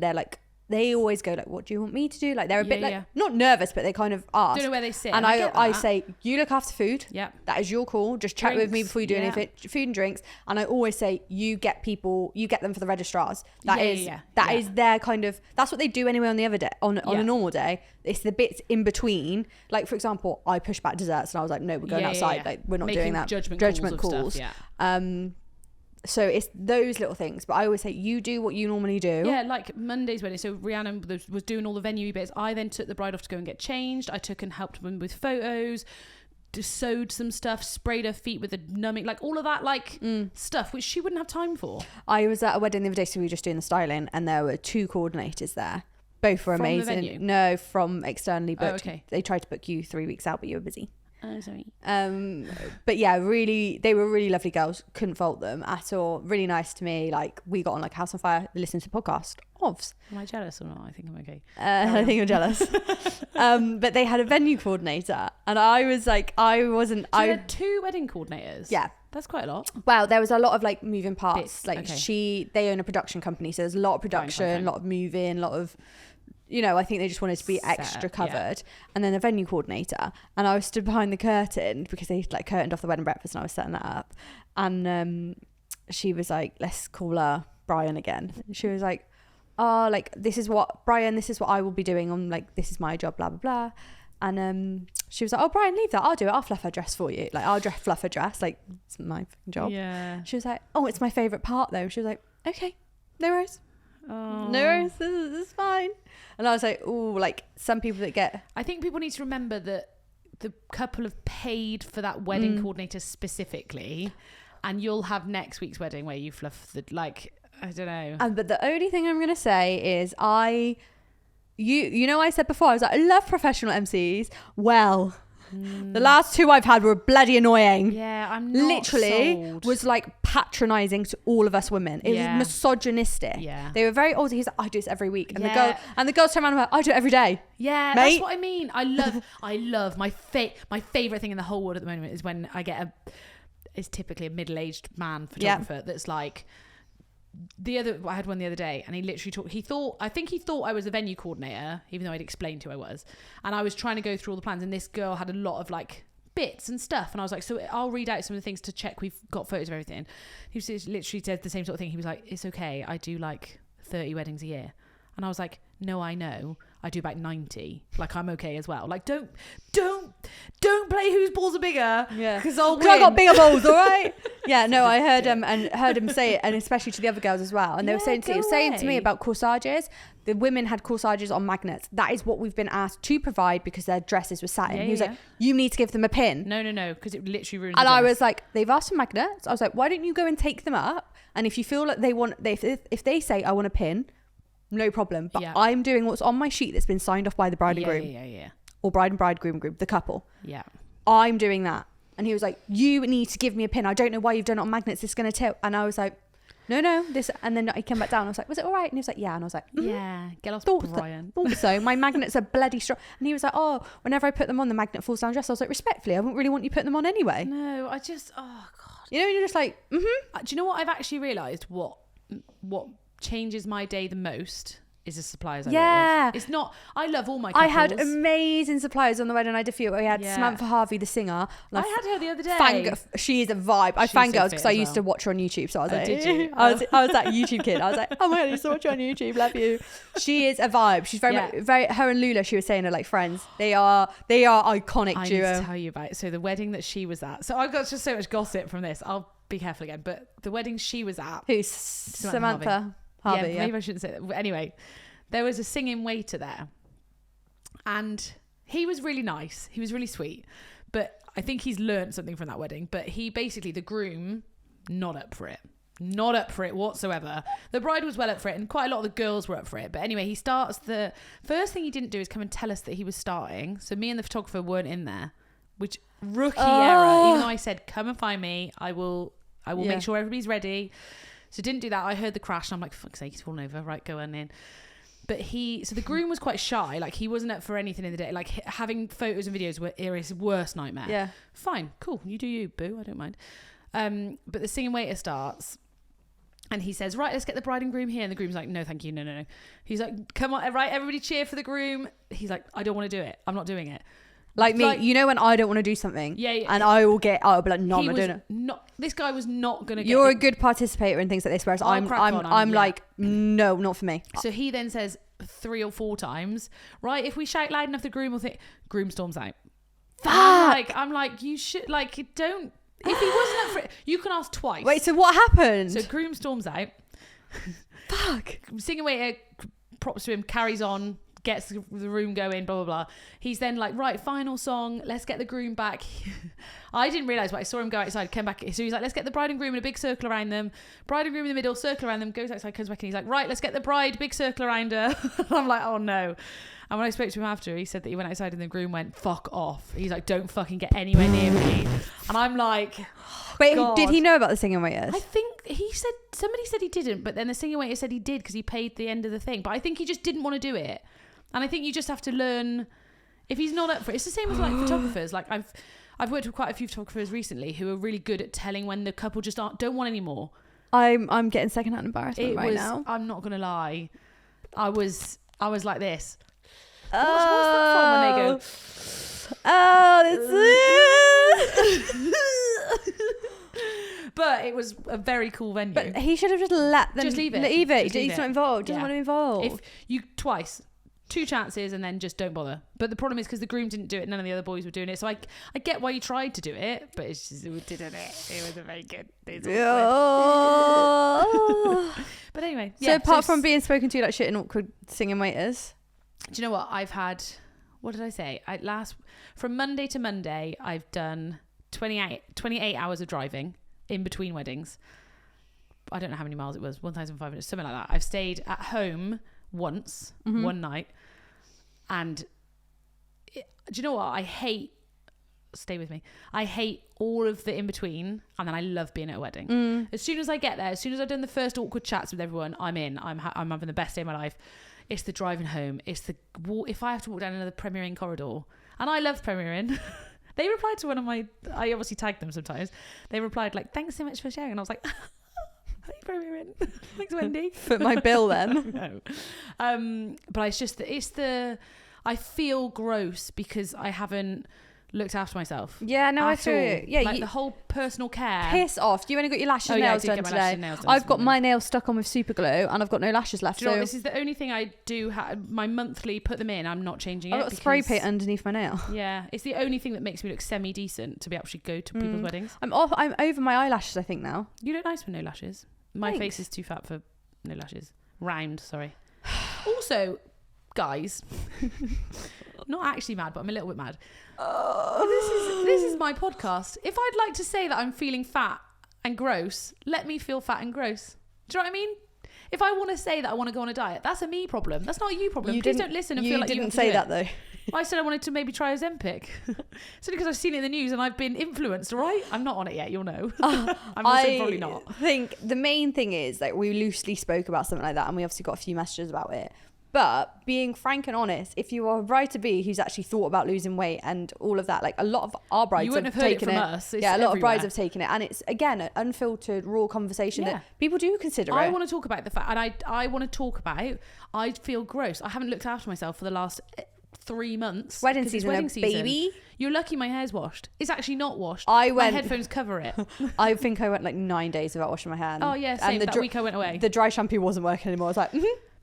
they always go like, "What do you want me to do?" Like they're a bit like not nervous, but they kind of ask. Don't know where they sit. And I say, "You look after food. Yeah, that is your call. Just chat with me before you do anything. Food and drinks." And I always say, "You get them for the registrars. That is their kind of. That's what they do anyway on the other day on a normal day. It's the bits in between. Like for example, I pushed back desserts, and I was like, "No, we're going outside. Like we're not doing that. Judgment calls. Stuff, So it's those little things, but I always say you do what you normally do. Yeah, like Monday's wedding. So Rihanna was doing all the venue bits. I then took the bride off to go and get changed. I took and helped them with photos, sewed some stuff, sprayed her feet with a numbing, like all of that stuff, which she wouldn't have time for. I was at a wedding the other day, so we were just doing the styling, and there were 2 coordinators there. Both were amazing. From the venue? No, from externally booked. Oh, okay. They tried to book you 3 weeks out, but you were busy. Oh, sorry. But yeah, really, they were really lovely girls. Couldn't fault them at all. Really nice to me. Like we got on like House on Fire, listened to the podcast. Ovs. Am I jealous or not? I think I'm okay. I think you're jealous. But they had a venue coordinator, and I was like, I wasn't. So you had 2 wedding coordinators. Yeah. That's quite a lot. Well, there was a lot of like moving parts. Bits. Like Okay. they own a production company, so there's a lot of production, a lot of moving, a lot of. I think they just wanted to be extra covered. And then a venue coordinator. And I was stood behind the curtain because they like curtained off the wedding breakfast, and I was setting that up. And she was like, "Let's call her Brian again." She was like, "Oh, like this is what I will be doing on like, this is my job, blah, blah, blah." And she was like, "Oh, Brian, leave that. I'll do it. I'll fluff her dress for you. Like I'll fluff her dress. Like it's my job." Yeah. She was like, "Oh, it's my favourite part though." She was like, "Okay, no worries. Oh. No worries. This is fine." And I was like, "Oh, like some people that get." I think people need to remember that the couple have paid for that wedding coordinator specifically, and you'll have next week's wedding where you fluff the I don't know. But the only thing I'm gonna say is I said before, I was like, I love professional MCs. Well, the last 2 I've had were bloody annoying. Yeah, I'm not literally sold. was like patronising to all of us women. It was misogynistic. Yeah. They were very old. He's like, "I do this every week," and the girls turn around and went, "I do it every day." Yeah, mate. That's what I mean. I love my favourite thing in the whole world at the moment is when I get it's typically a middle-aged man photographer that's like I had one the other day, and he literally I think he thought I was the venue coordinator, even though I'd explained who I was. And I was trying to go through all the plans, and this girl had a lot of like bits and stuff, and I was like, so I'll read out some of the things to check we've got photos of everything. He was literally said the same sort of thing. He was like, it's okay, I do like 30 weddings a year. And I was like, no, I know, I do about 90. Like, I'm okay as well. Like, don't play whose balls are bigger. Yeah, because I got bigger balls. All right. Yeah, no, I heard him say it, and especially to the other girls as well. And they were saying to me about corsages. The women had corsages on magnets. That is what we've been asked to provide because their dresses were satin. He was like, you need to give them a pin. No, because it literally ruins. And I was like, they've asked for magnets. I was like, why don't you go and take them up? And if you feel like if they say I want a pin, no problem. But I'm doing what's on my sheet that's been signed off by the bride and groom. Yeah. Or bride and bridegroom group, the couple. Yeah. I'm doing that. And he was like, you need to give me a pin. I don't know why you've done it on magnets. It's going to tilt. And I was like, no, this. And then he came back down. I was like, was it all right? And he was like, yeah. And I was like, yeah, get off, Brian. Thought so. My magnets are bloody strong. And he was like, oh, whenever I put them on, the magnet falls down the dress. I was like, respectfully, I wouldn't really want you putting them on anyway. No, I just, oh God. You know, you're just like, Do you know what I've actually realised? What changes my day the most is the suppliers I work with. It's not, I love all my couples. I had amazing suppliers on the wedding I did for you. We had Samantha Harvey, the singer. Like, I had her the other day. She is a vibe. I fangirls because I used to watch her on YouTube. So I was like, did you? I was that YouTube kid. I was like, oh my God, I used to watch her on YouTube. Love you. She is a vibe. She's very, her and Lula, she was saying, are like friends. They are iconic duo. I need to tell you about it. So the wedding that she was at. So I got just so much gossip from this. I'll be careful again. But the wedding she was at. Who's Samantha Harvey? Yeah, maybe I shouldn't say that. But anyway, there was a singing waiter there, and he was really nice. He was really sweet, but I think he's learned something from that wedding. But he basically, the groom, not up for it whatsoever. The bride was well up for it, and quite a lot of the girls were up for it. But anyway, he starts. The first thing he didn't do is come and tell us that he was starting. So me and the photographer weren't in there, which rookie error. Even though I said, come and find me, I will make sure everybody's ready. So didn't do that. I heard the crash, and I'm like, for fuck's sake, he's fallen over. Right, go on in. But so the groom was quite shy. Like, he wasn't up for anything in the day. Like, having photos and videos were his worst nightmare. Yeah. Fine. Cool. You do you, boo. I don't mind. But the singing waiter starts, and he says, right, let's get the bride and groom here. And the groom's like, no, thank you. No. He's like, come on, right, everybody cheer for the groom. He's like, I don't want to do it. I'm not doing it. Like me, you know when I don't want to do something, and I'll be like, no, I'm not doing it. This guy was not going to. You're a good participator in things like this, whereas I'm like, no, not for me. So he then says 3 or 4 times, right? If we shout loud enough, the groom will think. Groom storms out. Fuck! I'm like, you should don't. If he wasn't up for it, you can ask twice. Wait, so what happened? So groom storms out. Fuck. Singing waiter props to him, carries on. Gets the room going, blah, blah, blah. He's then like, right, final song. Let's get the groom back. I didn't realise, but I saw him go outside, came back. So he's like, let's get the bride and groom in a big circle around them. Bride and groom in the middle, circle around them, goes outside, comes back, and he's like, right, let's get the bride, big circle around her. I'm like, oh no. And when I spoke to him after, he said that he went outside and the groom went, fuck off. He's like, don't fucking get anywhere near me. And I'm like, wait, God. Did he know about the singing waiters? I think somebody said he didn't, but then the singing waiter said he did because he paid the end of the thing. But I think he just didn't want to do it. And I think you just have to learn, if he's not up for it. It's the same as like photographers. Like I've worked with quite a few photographers recently who are really good at telling when the couple just don't want any more. I'm getting secondhand embarrassment now. I'm not gonna lie. I was like this. What's that from when they go? But it was a very cool venue. But he should have just let them just leave it. He's not involved. Doesn't want to be involved. If you twice. 2 chances and then just don't bother. But the problem is because the groom didn't do it, none of the other boys were doing it. So I get why you tried to do it, but it's just, it didn't. It wasn't very good. But anyway. So apart from being spoken to like shit and awkward singing waiters, do you know what I've had? What did I say? From Monday to Monday, I've done 28 hours of driving in between weddings. I don't know how many miles it was, 1,500, something like that. I've stayed at home once, one night, and do you know what I hate? Stay with me. I hate all of the in between, and then I love being at a wedding. As soon as I get there, as soon as I've done the first awkward chats with everyone, I'm in. I'm having the best day of my life. It's the driving home. It's the if I have to walk down another premiering corridor, and I love premiering. They replied to one of my. I obviously tagged them sometimes. They replied like, "Thanks so much for sharing," and I was like. Thanks, Wendy. Foot my bill then. No. But it's just I feel gross because I haven't looked after myself. Yeah, no, I feel you. Yeah, like the whole personal care. Piss off. You only got your lashes and nails done today. I've got my nails stuck on with super glue and I've got no lashes left. Do you know what? This is the only thing I do have. My monthly put them in. I'm not changing it. I've got spray paint underneath my nail. Yeah, it's the only thing that makes me look semi-decent to be able to go to people's weddings. I'm over my eyelashes, I think, now. You look nice with no lashes. My Thanks. face is too fat for no lashes. Round, sorry. Also, guys, not actually mad, but I'm a little bit mad. This is my podcast. If I'd like to say that I'm feeling fat and gross, let me feel fat and gross. Do you know what I mean? If I want to say that I want to go on a diet, that's a me problem. That's not a you problem. Please don't listen and feel like you didn't say that though. I said I wanted to maybe try Ozempic. It's only because I've seen it in the news and I've been influenced, all right? I'm not on it yet, you'll know. I'm also probably not. I think the main thing is like we loosely spoke about something like that and we obviously got a few messages about it. But being frank and honest, if you are a bride-to-be who's actually thought about losing weight and all of that, like a lot of our brides have taken it. Us. Yeah, a lot everywhere. of brides have taken it. And it's, again, an unfiltered, raw conversation that people do consider it. I want to talk about the fact, and I want to talk about, I feel gross. I haven't looked after myself for the last 3 months. Wedding season, baby. You're lucky my hair's washed. It's actually not washed. My headphones cover it. I think I went like 9 days without washing my hair. Oh yeah, same. And that week I went away. The dry shampoo wasn't working anymore. I was like,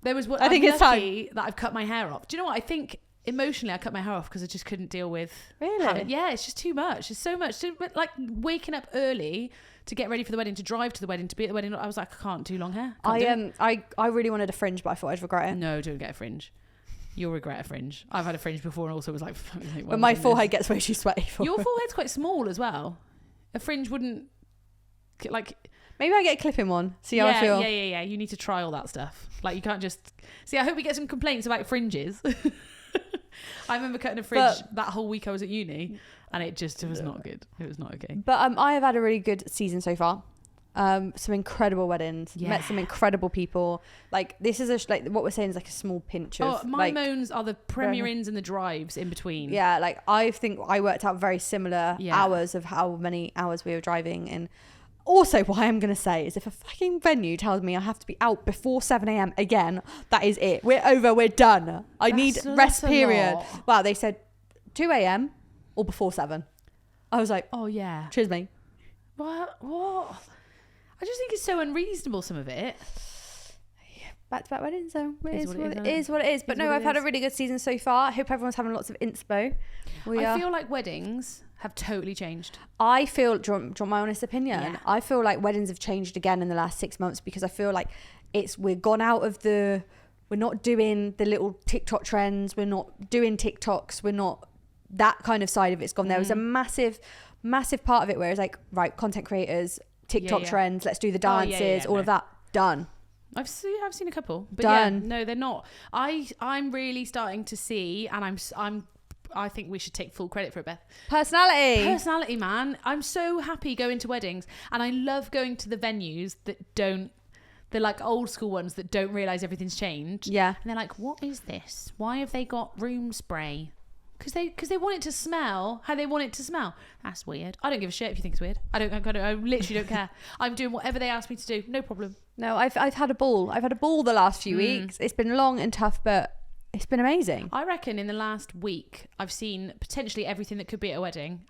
There was I think it's lucky that I've cut my hair off. Do you know what? I think emotionally I cut my hair off because I just couldn't deal with Really? it's just too much. It's so much. Like waking up early to get ready for the wedding, to drive to the wedding, to be at the wedding. I was like, I can't do long hair. I really wanted a fringe, but I thought I'd regret it. No, don't get a fringe. You'll regret a fringe. I've had a fringe before and also was like, when my forehead gets way too sweaty. Your forehead's quite small as well. A fringe wouldn't like. Maybe I get a clip-in one. See how I feel. Yeah. You need to try all that stuff. Like you can't just see. I hope we get some complaints about fringes. I remember cutting a fringe that whole week I was at uni, and it was not good. It was not okay. But I have had a really good season so far. Some incredible weddings. Yeah. Met some incredible people. Like this is like what we're saying is like a small pinch of. My moans are the premier ins and the drives in between. Yeah, like I think I worked out very similar hours of how many hours we were driving in. Also, what I'm going to say is if a fucking venue tells me I have to be out before 7 a.m. again, that is it. We're over. We're done. I need rest period. Wow, they said 2 a.m. or before 7. I was like, oh, yeah. Cheers, me. What? I just think it's so unreasonable, some of it. Back-to-back weddings, so it is what it is. But no, I've had a really good season so far. I hope everyone's having lots of inspo. I feel like weddings have totally changed. I feel, do you want my honest opinion? Yeah. I feel like weddings have changed again in the last 6 months because I feel like we're gone out of we're not doing the little TikTok trends. We're not doing TikToks. We're not, that kind of side of it's gone. There was a massive part of it where it's like, right, content creators, TikTok trends, let's do the dances, all of that, done. I've seen a couple, but done. No, they're not. I'm really starting to see, and I think we should take full credit for it, Beth. Personality, man. I'm so happy going to weddings, and I love going to the venues that don't. They're like old school ones that don't realise everything's changed. Yeah, and they're like, "What is this? Why have they got room spray?" Because they want it to smell how they want it to smell. That's weird. I don't give a shit if you think it's weird. I literally don't care. I'm doing whatever they ask me to do. No problem. No, I've had a ball. I've had a ball the last few weeks. It's been long and tough, but it's been amazing. I reckon in the last week I've seen potentially everything that could be at a wedding.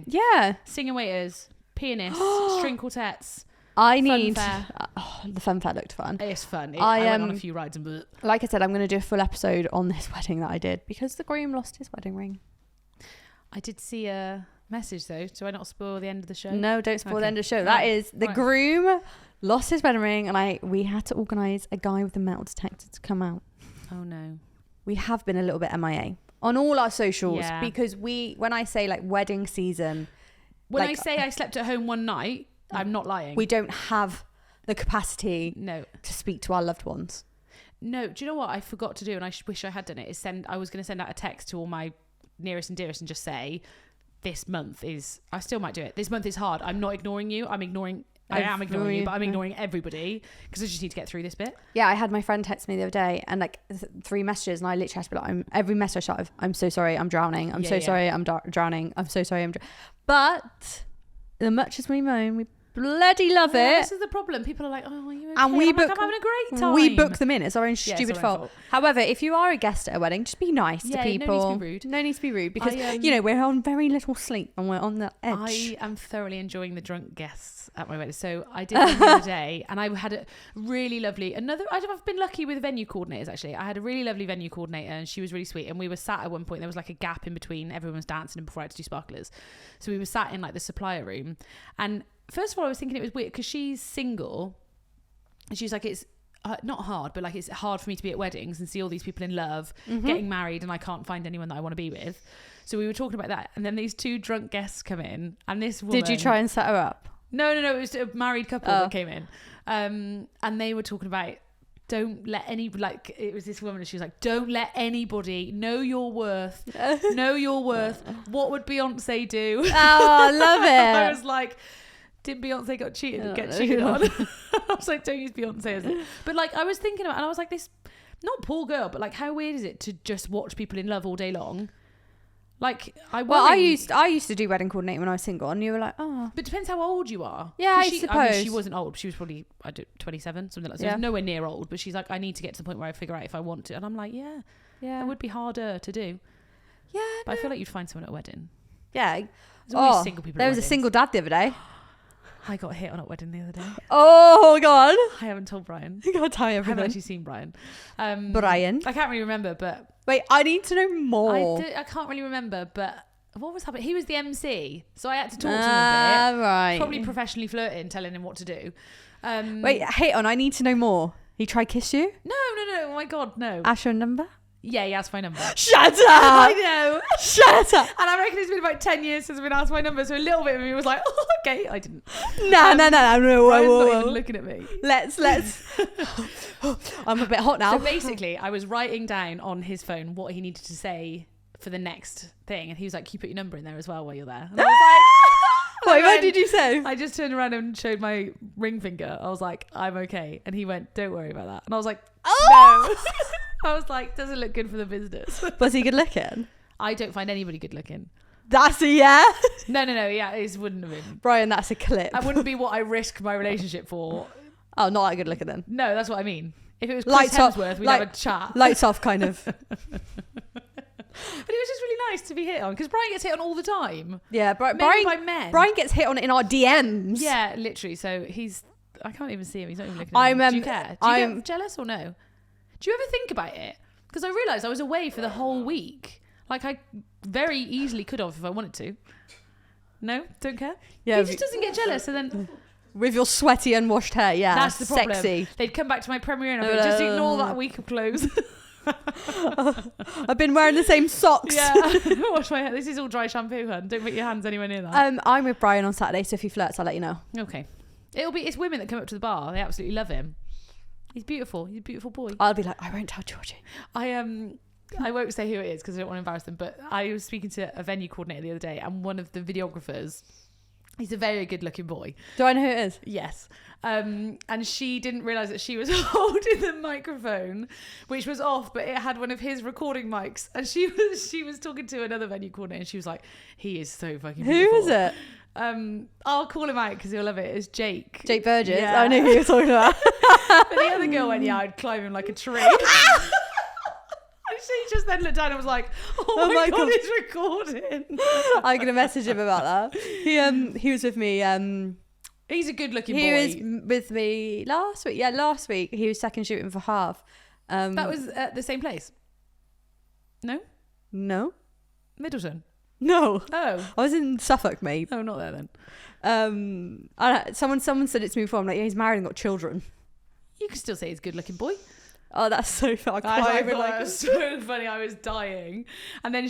Yeah. Singer waiters, pianists, string quartets. The fun fair looked fun. It's fun. I went on a few rides and like I said, I'm going to do a full episode on this wedding that I did because the groom lost his wedding ring. I did see a message though. Do I not spoil the end of the show? No, don't spoil the end of the show. That is the groom lost his wedding ring, and we had to organise a guy with a metal detector to come out. Oh no. We have been a little bit MIA on all our socials because when I say like wedding season, when I say I slept at home one night, I'm not lying. We don't have the capacity to speak to our loved ones. No, do you know what I forgot to do, and I wish I had done it, I was going to send out a text to all my nearest and dearest and just say, this month is, I still might do it. This month is hard. I'm not ignoring you. I am ignoring you, but I'm ignoring everybody because I just need to get through this bit. Yeah, I had my friend text me the other day and like 3 messages, and I literally had to be like, every message I shot, I'm so sorry, I'm drowning. I'm so sorry, I'm drowning. I'm so sorry, But as much as we moan, we bloody love it. This is the problem. People are like, oh, are you okay? And I'm having a great time. We book them in. It's our own Yeah, stupid it's our own fault. However, if you are a guest at a wedding, just be nice to people. No need to be rude. No need to be rude because, we're on very little sleep and we're on the edge. I am thoroughly enjoying the drunk guests at my wedding. So I did one the other day and I had a really lovely, I've been lucky with venue coordinators actually. I had a really lovely venue coordinator and she was really sweet. And we were sat at one point, there was like a gap in between, everyone was dancing and before I had to do sparklers. So we were sat in like the supplier room. And first of all, I was thinking it was weird because she's single and she's like, it's not hard, but like it's hard for me to be at weddings and see all these people in love, getting married, and I can't find anyone that I want to be with. So we were talking about that. And then these two drunk guests come in and this woman... Did you try and set her up? No. It was a married couple that came in. And they were talking about, don't let it was this woman and she was like, don't let anybody know your worth. Know your worth. What would Beyonce do? Oh, I love it. I was like... Did Beyonce get cheated on? I was like, don't use Beyonce as it. But like, I was thinking about it and I was like, this, not poor girl, but like, how weird is it to just watch people in love all day long? Like, I used to do wedding coordinating when I was single and you were like, oh. But it depends how old you are. Yeah, I suppose. She wasn't old. She was probably, 27, something like that. So nowhere near old. But she's like, I need to get to the point where I figure out if I want to. And I'm like, yeah. It would be harder to do. Yeah. But I feel like you'd find someone at a wedding. Yeah. There's always single people at There was weddings. a single dad the other day. I got hit on at wedding the other day. Oh, God. I haven't told Brian. You gotta tell me I everything. haven't actually seen Brian. Brian? I can't really remember, but... Wait, I need to know more. I can't really remember, but what was happening? He was the MC, so I had to talk to him a bit. Right. Probably professionally flirting, telling him what to do. Wait, hit on, I need to know more. He tried to kiss you? No. Oh my God, no. Ask your number? Yeah, he asked my number. Shut up! I know. Shut up! And I reckon it's been about 10 years since I've been asked my number, so a little bit of me was like, oh, okay. I didn't. No. Brian's Whoa. not even looking at me. Let's. I'm a bit hot now. So basically, I was writing down on his phone what he needed to say for the next thing, and he was like, can you put your number in there as well while you're there? And I was like... What did you say? I just turned around and showed my ring finger. I was like, I'm okay. And he went, don't worry about that. And I was like, no. I was like, doesn't look good for the business. Was he good looking? I don't find anybody good looking. That's a yeah? No. Yeah, it wouldn't have been. Brian, that's a clip. That wouldn't be what I risk my relationship for. Oh, not that good looking then. No, that's what I mean. If it was Chris Hemsworth, we'd have a chat. Lights off, kind of. But it was just really nice to be hit on because Brian gets hit on all the time. Yeah, Mainly by men. Brian gets hit on in our DMs. Yeah, literally. So I can't even see him. He's not even looking at me. Do you care? Do you get jealous or no? Do you ever think about it? Because I realised I was away for the whole week. Like I very easily could have if I wanted to. No? Don't care? Yeah. He just doesn't get jealous and then... With your sweaty, unwashed hair, yeah. That's the problem. Sexy. They'd come back to my premiere and I'd go, just ignore that week of clothes. I've been wearing the same socks. Yeah. Wash my hair. This is all dry shampoo, hun. Don't put your hands anywhere near that. I'm with Brian on Saturday, so if he flirts, I'll let you know. Okay. It's women that come up to the bar. They absolutely love him. He's beautiful. He's a beautiful boy. I'll be like, I won't tell Georgie. I won't say who it is because I don't want to embarrass them, but I was speaking to a venue coordinator the other day and one of the videographers, he's a very good looking boy. Do I know who it is? Yes. And she didn't realise that she was holding the microphone, which was off, but it had one of his recording mics. And she was talking to another venue coordinator and she was like, he is so fucking beautiful. Who is it? I'll call him out because he'll love it. It's Jake. Jake Burgess. Yeah. I know who you're talking about. But the other girl went, yeah, I'd climb him like a tree. And she just then looked down and was like, oh my God, he's recording. I'm going to message him about that. He was with me. He's a good looking boy. He was with me last week. Yeah, last week. He was second shooting for half. That was at the same place? No? No. Middleton? No. Oh. I was in Suffolk, mate. Oh, not there then. Someone said it to me before. I'm like, yeah, he's married and got children. You could still say he's a good looking boy. Oh, that's so fun. I thought it was so funny. I was dying. And then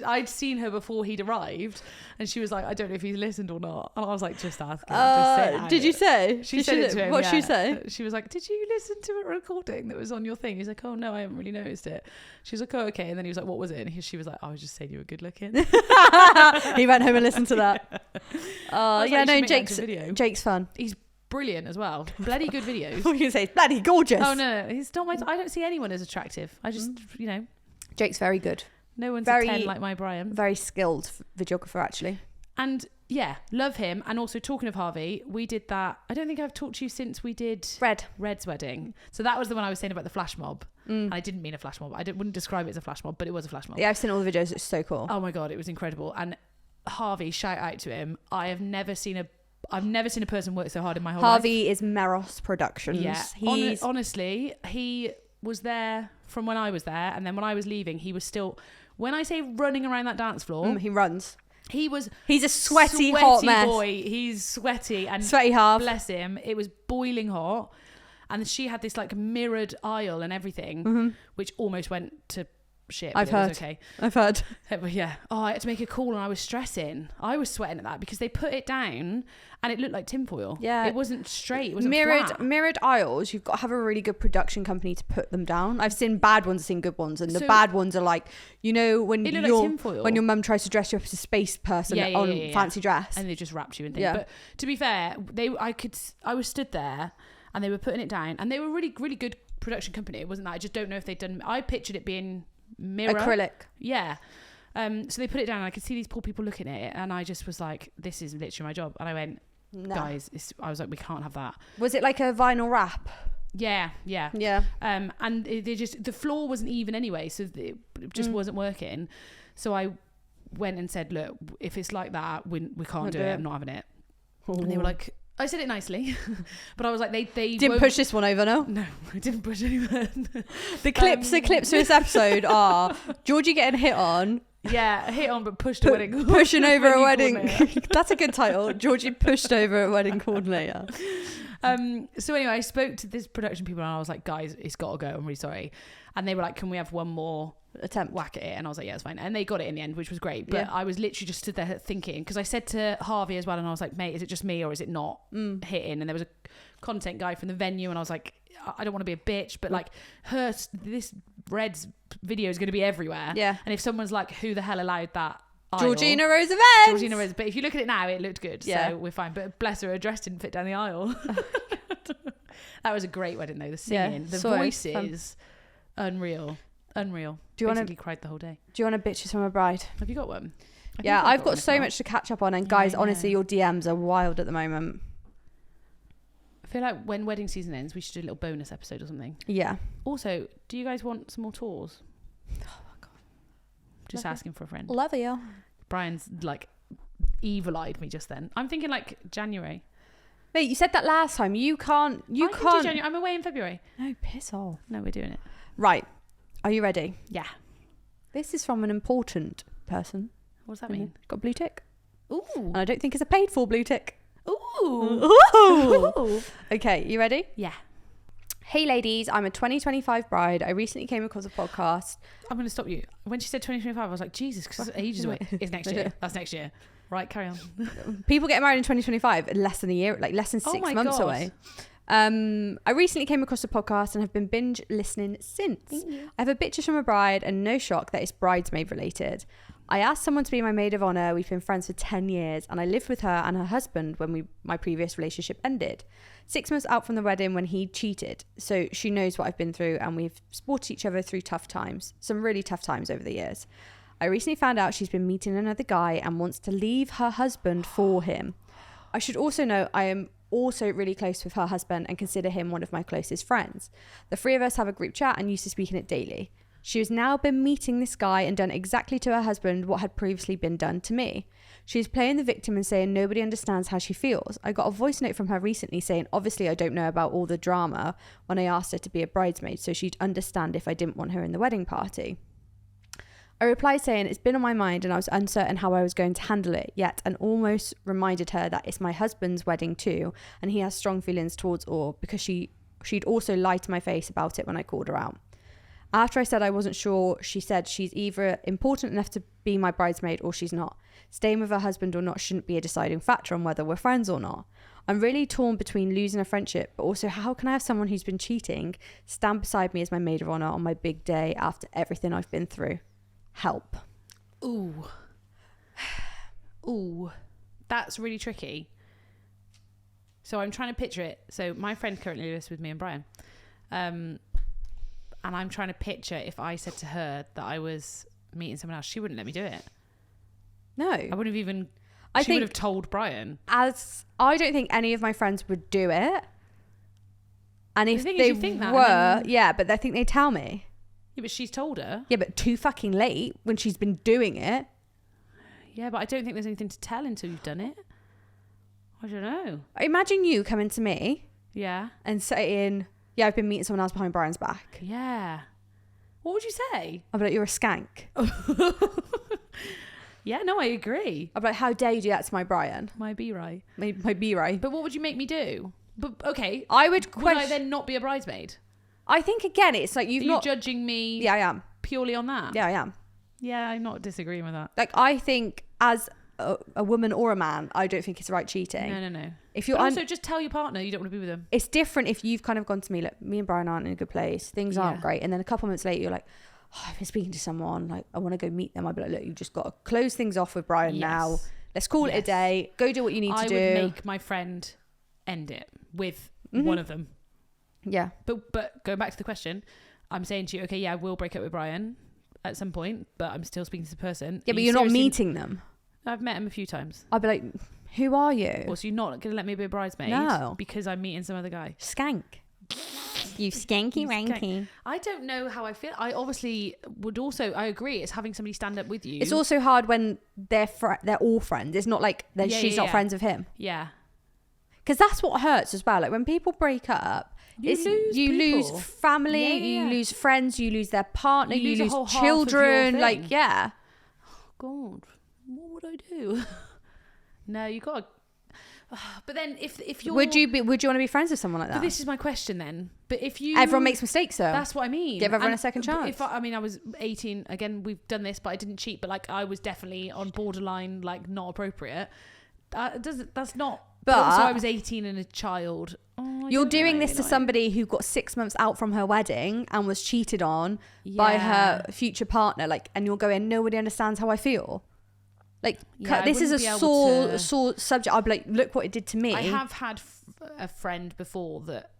I'd seen her before he'd arrived. And she was like, I don't know if he's listened or not. And I was like, just ask him. Did you say? She said it to him. What did she say? She was like, did you listen to a recording that was on your thing? He's like, oh, no, I haven't really noticed it. She was like, oh, okay. And then he was like, what was it? And she was like, I was just saying you were good looking. He went home and listened to that. Oh, yeah, like, no, Jake's fun. He's brilliant as well. Bloody good videos. What you say? Bloody gorgeous. Oh no, he's not my. I don't see anyone as attractive. I just, Jake's very good. No one's a 10 like my Brian. Very skilled videographer, actually. And Yeah, love him. And also, talking of Harvey, we did that. I don't think I've talked to you since we did Red's wedding. So that was the one I was saying about the flash mob. And I didn't mean a flash mob. Wouldn't describe it as a flash mob, but it was a flash mob. Yeah, I've seen all the videos. It's so cool. Oh my God, it was incredible. And Harvey, shout out to him. I've never seen a person work so hard in my whole life. Harvey is Meros Productions. Yeah, honestly, he was there from when I was there, and then when I was leaving, he was still. When I say running around that dance floor, he runs. He's a sweaty hot mess. Boy. He's sweaty and sweaty half. Bless him. It was boiling hot, and she had this like mirrored aisle and everything, which almost went to shit. I've heard. Okay. I've heard. Yeah. Oh, I had to make a call and I was stressing. I was sweating at that because they put it down and it looked like tinfoil. Yeah. It wasn't straight. It wasn't flat. Mirrored aisles. You've got to have a really good production company to put them down. I've seen bad ones, I've seen good ones, and the bad ones are like, you know, when your mum tries to dress you up as a space person on fancy dress, and they just wrapped you in things. Yeah. But to be fair, I was stood there and they were putting it down, and they were really, really good production company. It wasn't that. I just don't know if they'd done. I pictured it being mirror acrylic. Yeah. So they put it down and I could see these poor people looking at it, and I just was like, this is literally my job. And I went, guys, I was like, we can't have that. Was it like a vinyl wrap? Yeah. And the floor wasn't even anyway, so it just wasn't working. So I went and said, look, if it's like that, we can't do it. I'm not having it. And they were like, I said it nicely, but I was like, they didn't push this one over, no? No, I didn't push anyone. The clips of this episode are Georgie getting hit on. Yeah, hit on, but pushed a wedding. Pushing over a wedding. That's a good title. Georgie pushed over a wedding coordinator. So anyway, I spoke to this production people and I was like, guys, it's got to go. I'm really sorry. And they were like, can we have one more attempt whack at it? And I was like, yeah, it's fine. And they got it in the end, which was great. But I was literally just stood there thinking, because I said to Harvey as well, and I was like, mate, is it just me or is it not hitting? And there was a content guy from the venue, and I was like, I don't want to be a bitch, but like this Red's video is going to be everywhere. Yeah. And if someone's like, who the hell allowed that? Georgina Rose event. But if you look at it now, it looked good. Yeah. So we're fine. But bless her dress didn't fit down the aisle. That was a great wedding though. The singing, the voices, unreal. Do you want to cried the whole day? Do you want to bitch to my bride? Have you got one? I've got so much to catch up on, and guys, honestly, your DMs are wild at the moment. I feel like when wedding season ends, we should do a little bonus episode or something. Yeah. Also, do you guys want some more tours? Oh my God. Just asking for a friend. Love you. Brian's like evil-eyed me just then. I'm thinking like January. Mate, you said that last time. You can't. I can do January. I'm away in February. No, piss off. No, we're doing it. Right. Are you ready? Yeah. This is from an important person. What does that mean? Got a blue tick. Ooh. And I don't think it's a paid for blue tick. Ooh. Ooh. Okay, you ready? Yeah. Hey ladies, I'm a 2025 bride. I recently came across a podcast. I'm going to stop you. When she said 2025, I was like, Jesus, because it's ages away. It's next year. That's next year. Right, carry on. People getting married in 2025, less than a year, like less than 6 months away. I recently came across a podcast and have been binge listening since. I have a bitches from a bride and no shock that it's bridesmaid related. I asked someone to be my maid of honour. We've been friends for 10 years and I lived with her and her husband when my previous relationship ended. 6 months out from the wedding when he cheated. So she knows what I've been through and we've supported each other through tough times. Some really tough times over the years. I recently found out she's been meeting another guy and wants to leave her husband for him. I should also note I am also really close with her husband and consider him one of my closest friends. The three of us have a group chat and used to speak in it daily. She has now been meeting this guy and done exactly to her husband what had previously been done to me. She's playing the victim and saying nobody understands how she feels. I got a voice note from her recently saying obviously I don't know about all the drama when I asked her to be a bridesmaid so she'd understand if I didn't want her in the wedding party. I replied saying it's been on my mind and I was uncertain how I was going to handle it yet and almost reminded her that it's my husband's wedding too and he has strong feelings towards all because she'd also lied to my face about it when I called her out. After I said I wasn't sure, she said she's either important enough to be my bridesmaid or she's not. Staying with her husband or not shouldn't be a deciding factor on whether we're friends or not. I'm really torn between losing a friendship, but also how can I have someone who's been cheating stand beside me as my maid of honour on my big day after everything I've been through? Help. Ooh. That's really tricky. So I'm trying to picture it. So my friend currently lives with me and Brian. And I'm trying to picture if I said to her that I was meeting someone else, she wouldn't let me do it. No. I wouldn't have even She would have told Brian. As I don't think any of my friends would do it. And if they were, but I think they tell me. Yeah, but she's told her. Yeah, but too fucking late when she's been doing it. Yeah, but I don't think there's anything to tell until you've done it. I don't know. Imagine you coming to me. Yeah. And saying, yeah, I've been meeting someone else behind Brian's back. Yeah. What would you say? I'd be like, you're a skank. Yeah, no, I agree. I'd be like, how dare you do that to my Brian? My be right. My be right. But what would you make me do? But okay. Would I then not be a bridesmaid? I think, again, it's like you're judging me. Yeah, I am. Purely on that? Yeah, I am. Yeah, I'm not disagreeing with that. Like, I think as a woman or a man, I don't think it's right cheating. No. If you're also just tell your partner you don't want to be with them. It's different if you've kind of gone to me, like, me and Brian aren't in a good place. Things aren't great. And then a couple months later, you're like, I've been speaking to someone. Like, I want to go meet them. I'd be like, look, you've just got to close things off with Brian now. Let's call it a day. Go do what you need to do. I would make my friend end it with one of them. Yeah. But going back to the question, I'm saying to you, okay, yeah, I will break up with Brian at some point, but I'm still speaking to the person. Yeah, but you're not meeting them. I've met him a few times. I'd be like, who are you? Well, so you're not going to let me be a bridesmaid? No. Because I'm meeting some other guy. Skank. You skanky wanky. I don't know how I feel. I obviously would also, I agree, it's having somebody stand up with you. It's also hard when they're all friends. It's not like she's not friends with him. Yeah. Because that's what hurts as well. Like, when people break up, you lose family, you lose friends, you lose their partner, you lose children. Like, yeah. Oh, God, what would I do? No, you got to. But then if you're... Would you want to be friends with someone like that? But this is my question then. But if you... Everyone makes mistakes, though. That's what I mean. Give everyone a second chance. I was 18. Again, we've done this, but I didn't cheat. But like, I was definitely on borderline, like, not appropriate. That's not... But also I was 18 and a child. You're doing this to somebody who got 6 months out from her wedding and was cheated on by her future partner. Like, and you're going, nobody understands how I feel. Like, this is a sore subject. I'd be like, look what it did to me. I have had a friend before that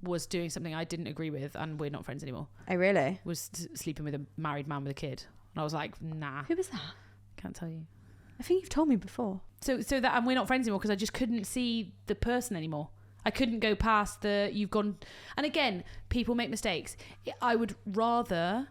was doing something I didn't agree with, and we're not friends anymore. Oh, really? Was sleeping with a married man with a kid. And I was like, nah. Who was that? Can't tell you. I think you've told me before. So that, and we're not friends anymore because I just couldn't see the person anymore. I couldn't go past you've gone. And again, people make mistakes. I would rather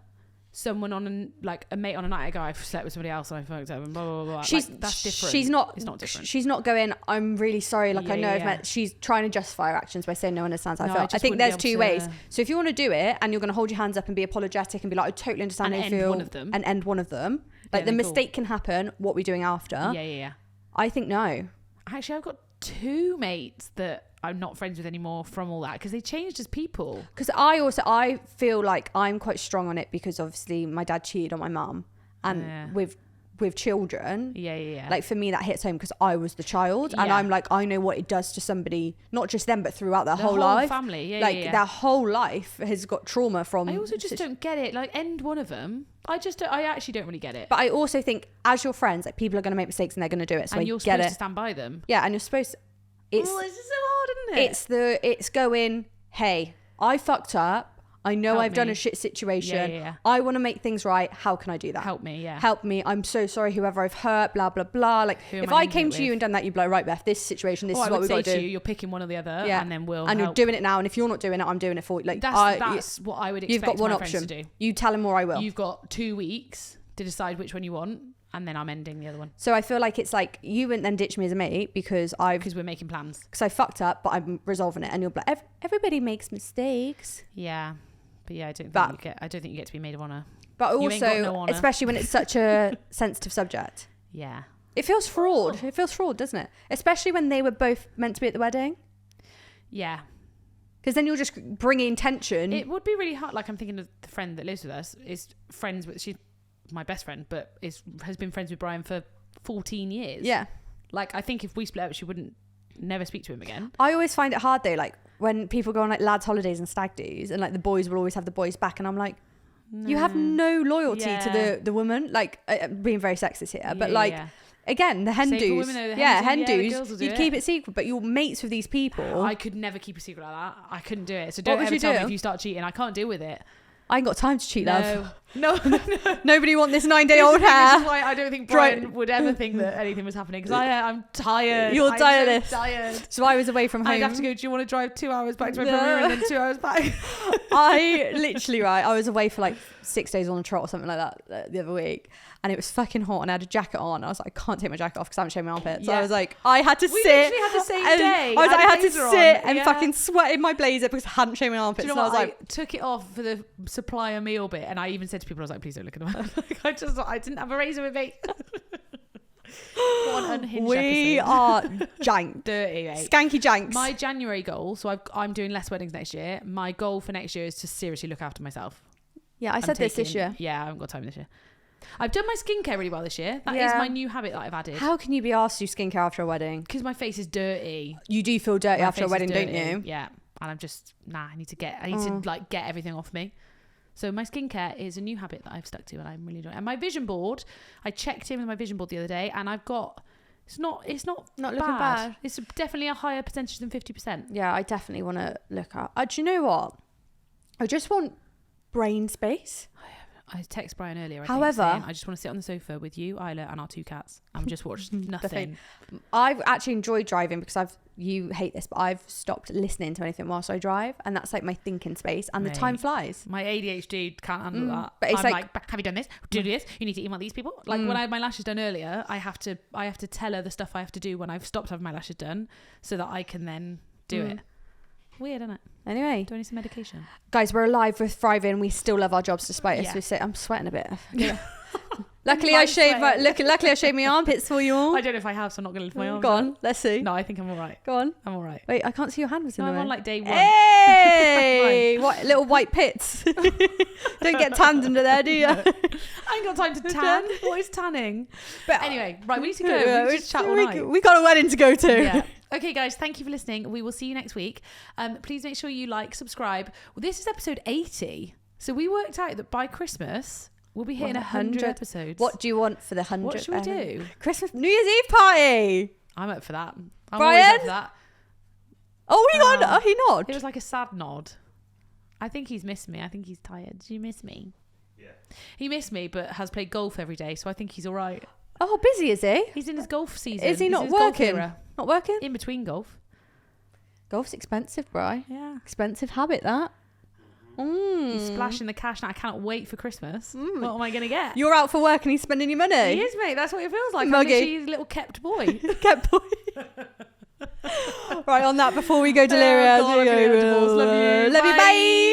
someone on a mate on a night ago, I've slept with somebody else and I fucked up and blah blah blah. That's different. It's not different. She's not going, I'm really sorry. Like, I know I've met. She's trying to justify her actions by saying no one understands how I felt. I think there's two ways. So if you want to do it and you're going to hold your hands up and be apologetic and be like, I totally understand how you feel, and end one of them. Like, the mistake can happen. What are we doing after? Yeah. I think no. Actually, I've got 2 mates that I'm not friends with anymore from all that because they changed as people. Because I feel like I'm quite strong on it because obviously my dad cheated on my mum and with children. Yeah. Like, for me, that hits home because I was the child and I'm like, I know what it does to somebody, not just them, but throughout their whole life. Family. Their whole life has got trauma from. I also just don't get it. Like, end one of them. I actually don't really get it. But I also think, as your friends, like, people are going to make mistakes and they're going to do it. So and you're supposed to stand by them. Yeah, and you're supposed to. It's just so hard, isn't it? It's going, hey, I fucked up. I know I've done a shit situation. Yeah. I want to make things right. How can I do that? Help me, yeah. Help me. I'm so sorry, whoever I've hurt, blah, blah, blah. Like, if I came to you and done that, you'd be like, right, Beth, this situation, this is what we've got to do. You're picking one or the other, and then we'll And you're doing it now, and if you're not doing it, I'm doing it for you. Like, that's what I would expect. You've got one my option. To do. You tell him, or I will. You've got 2 weeks to decide which one you want, and then I'm ending the other one. So I feel like it's like, you wouldn't then ditch me as a mate because we're making plans. Because I fucked up, but I'm resolving it, and you're like, everybody makes mistakes. Yeah. But yeah, I don't think you get to be maid of honour. But also, especially when it's such a sensitive subject. Yeah. It feels fraud. It feels fraud, doesn't it? Especially when they were both meant to be at the wedding. Yeah. Because then you're just bringing tension. It would be really hard. Like, I'm thinking of the friend that lives with us is friends with, she's my best friend, but has been friends with Brian for 14 years. Yeah. Like, I think if we split up, she wouldn't never speak to him again. I always find it hard though, like, when people go on like lads holidays and stag do's and like the boys will always have the boys back, and I'm like, you have no loyalty to the woman. Like, being very sexist here, but again, the hen do's, hen do's, you'd keep it secret, but you're mates with these people. I could never keep a secret like that. I couldn't do it. So don't ever tell me if you start cheating. I can't deal with it. I ain't got time to cheat, love. No. Nobody want this 9-day-old hair. This is why I don't think Brian would ever think that anything was happening, because I'm tired. You're tired of this. Tired. So I was away from home. I'd have to go, do you want to drive 2 hours back to my room and then 2 hours back? I literally, I was away for like 6 days on a trot or something like that the other week. And it was fucking hot, and I had a jacket on. I was like, I can't take my jacket off because I haven't shown my armpits. So I was like, I had to sit. We literally had the same day. I had to sit and fucking sweat in my blazer because I hadn't shown my armpits. Do you know so I was like, took it off for the supplier meal bit, and I even said to people, I was like, please don't look at them. I didn't have a razor with me. What an unhinged we episode. are jank. Dirty, mate. Skanky janks. My January goal, so I'm doing less weddings next year. My goal for next year is to seriously look after myself. Yeah, I said this year. Yeah, I haven't got time this year. I've done my skincare really well this year. That is my new habit that I've added. How can you be asked to do skincare after a wedding? Because my face is dirty. You do feel dirty after a wedding, don't you? Yeah. And I'm just, I need to get everything off me. So my skincare is a new habit that I've stuck to, and I'm really enjoying it. And my vision board, I checked in with my vision board the other day, and I've got, it's not looking bad. It's definitely a higher percentage than 50%. Yeah, I definitely want to look at. Do you know what? I just want brain space. I texted Brian earlier. However, I just want to sit on the sofa with you, Isla, and our 2 cats, and just watch nothing. I've actually enjoyed driving because you hate this, but I've stopped listening to anything whilst I drive, and that's like my thinking space, and the time flies. My ADHD can't handle that. But it's I'm like, have you done this? Do this? You need to email these people. Like when I had my lashes done earlier, I have to tell her the stuff I have to do when I've stopped having my lashes done, so that I can then do it. Weird, isn't it? Anyway, do I need some medication? Guys, we're alive, we're thriving, we still love our jobs despite us. I'm sweating a bit. Yeah. Luckily I shaved my armpits for you all. I don't know if I have, so I'm not going to lift my arms. Go on, let's see. No, I think I'm all right. Go on. I'm all right. Wait, I can't see your hand was in the way. I'm on like day 1. Hey! What little white pits. Don't get tanned under there, do you? No. I ain't got time to tan. What is tanning? But anyway, right, we need to go. We just chat all night. We got a wedding to go to. Yeah. Okay, guys, thank you for listening. We will see you next week. Please make sure you like, subscribe. Well, this is episode 80. So we worked out that by Christmas, we'll be hitting 100 episodes. What do you want for the 100th? What should we do? Christmas, New Year's Eve party. I'm up for that. I'm Brian? always up for that. Oh, he got. Oh, he nod. It was like a sad nod. I think he's missed me. I think he's tired. Do you miss me? Yeah. He missed me, but has played golf every day, so I think he's all right. Oh, busy is he? He's in his golf season. Is he not working? Not working? In between golf. Golf's expensive, bro. Yeah. Expensive habit, that. He's splashing the cash now. I cannot wait for Christmas. What am I going to get? You're out for work and he's spending your money. He is, mate. That's what it feels like. Muggy. I'm literally his little kept boy. Kept boy. Right, on that, before we go delirious. God, love you. Love you, bye.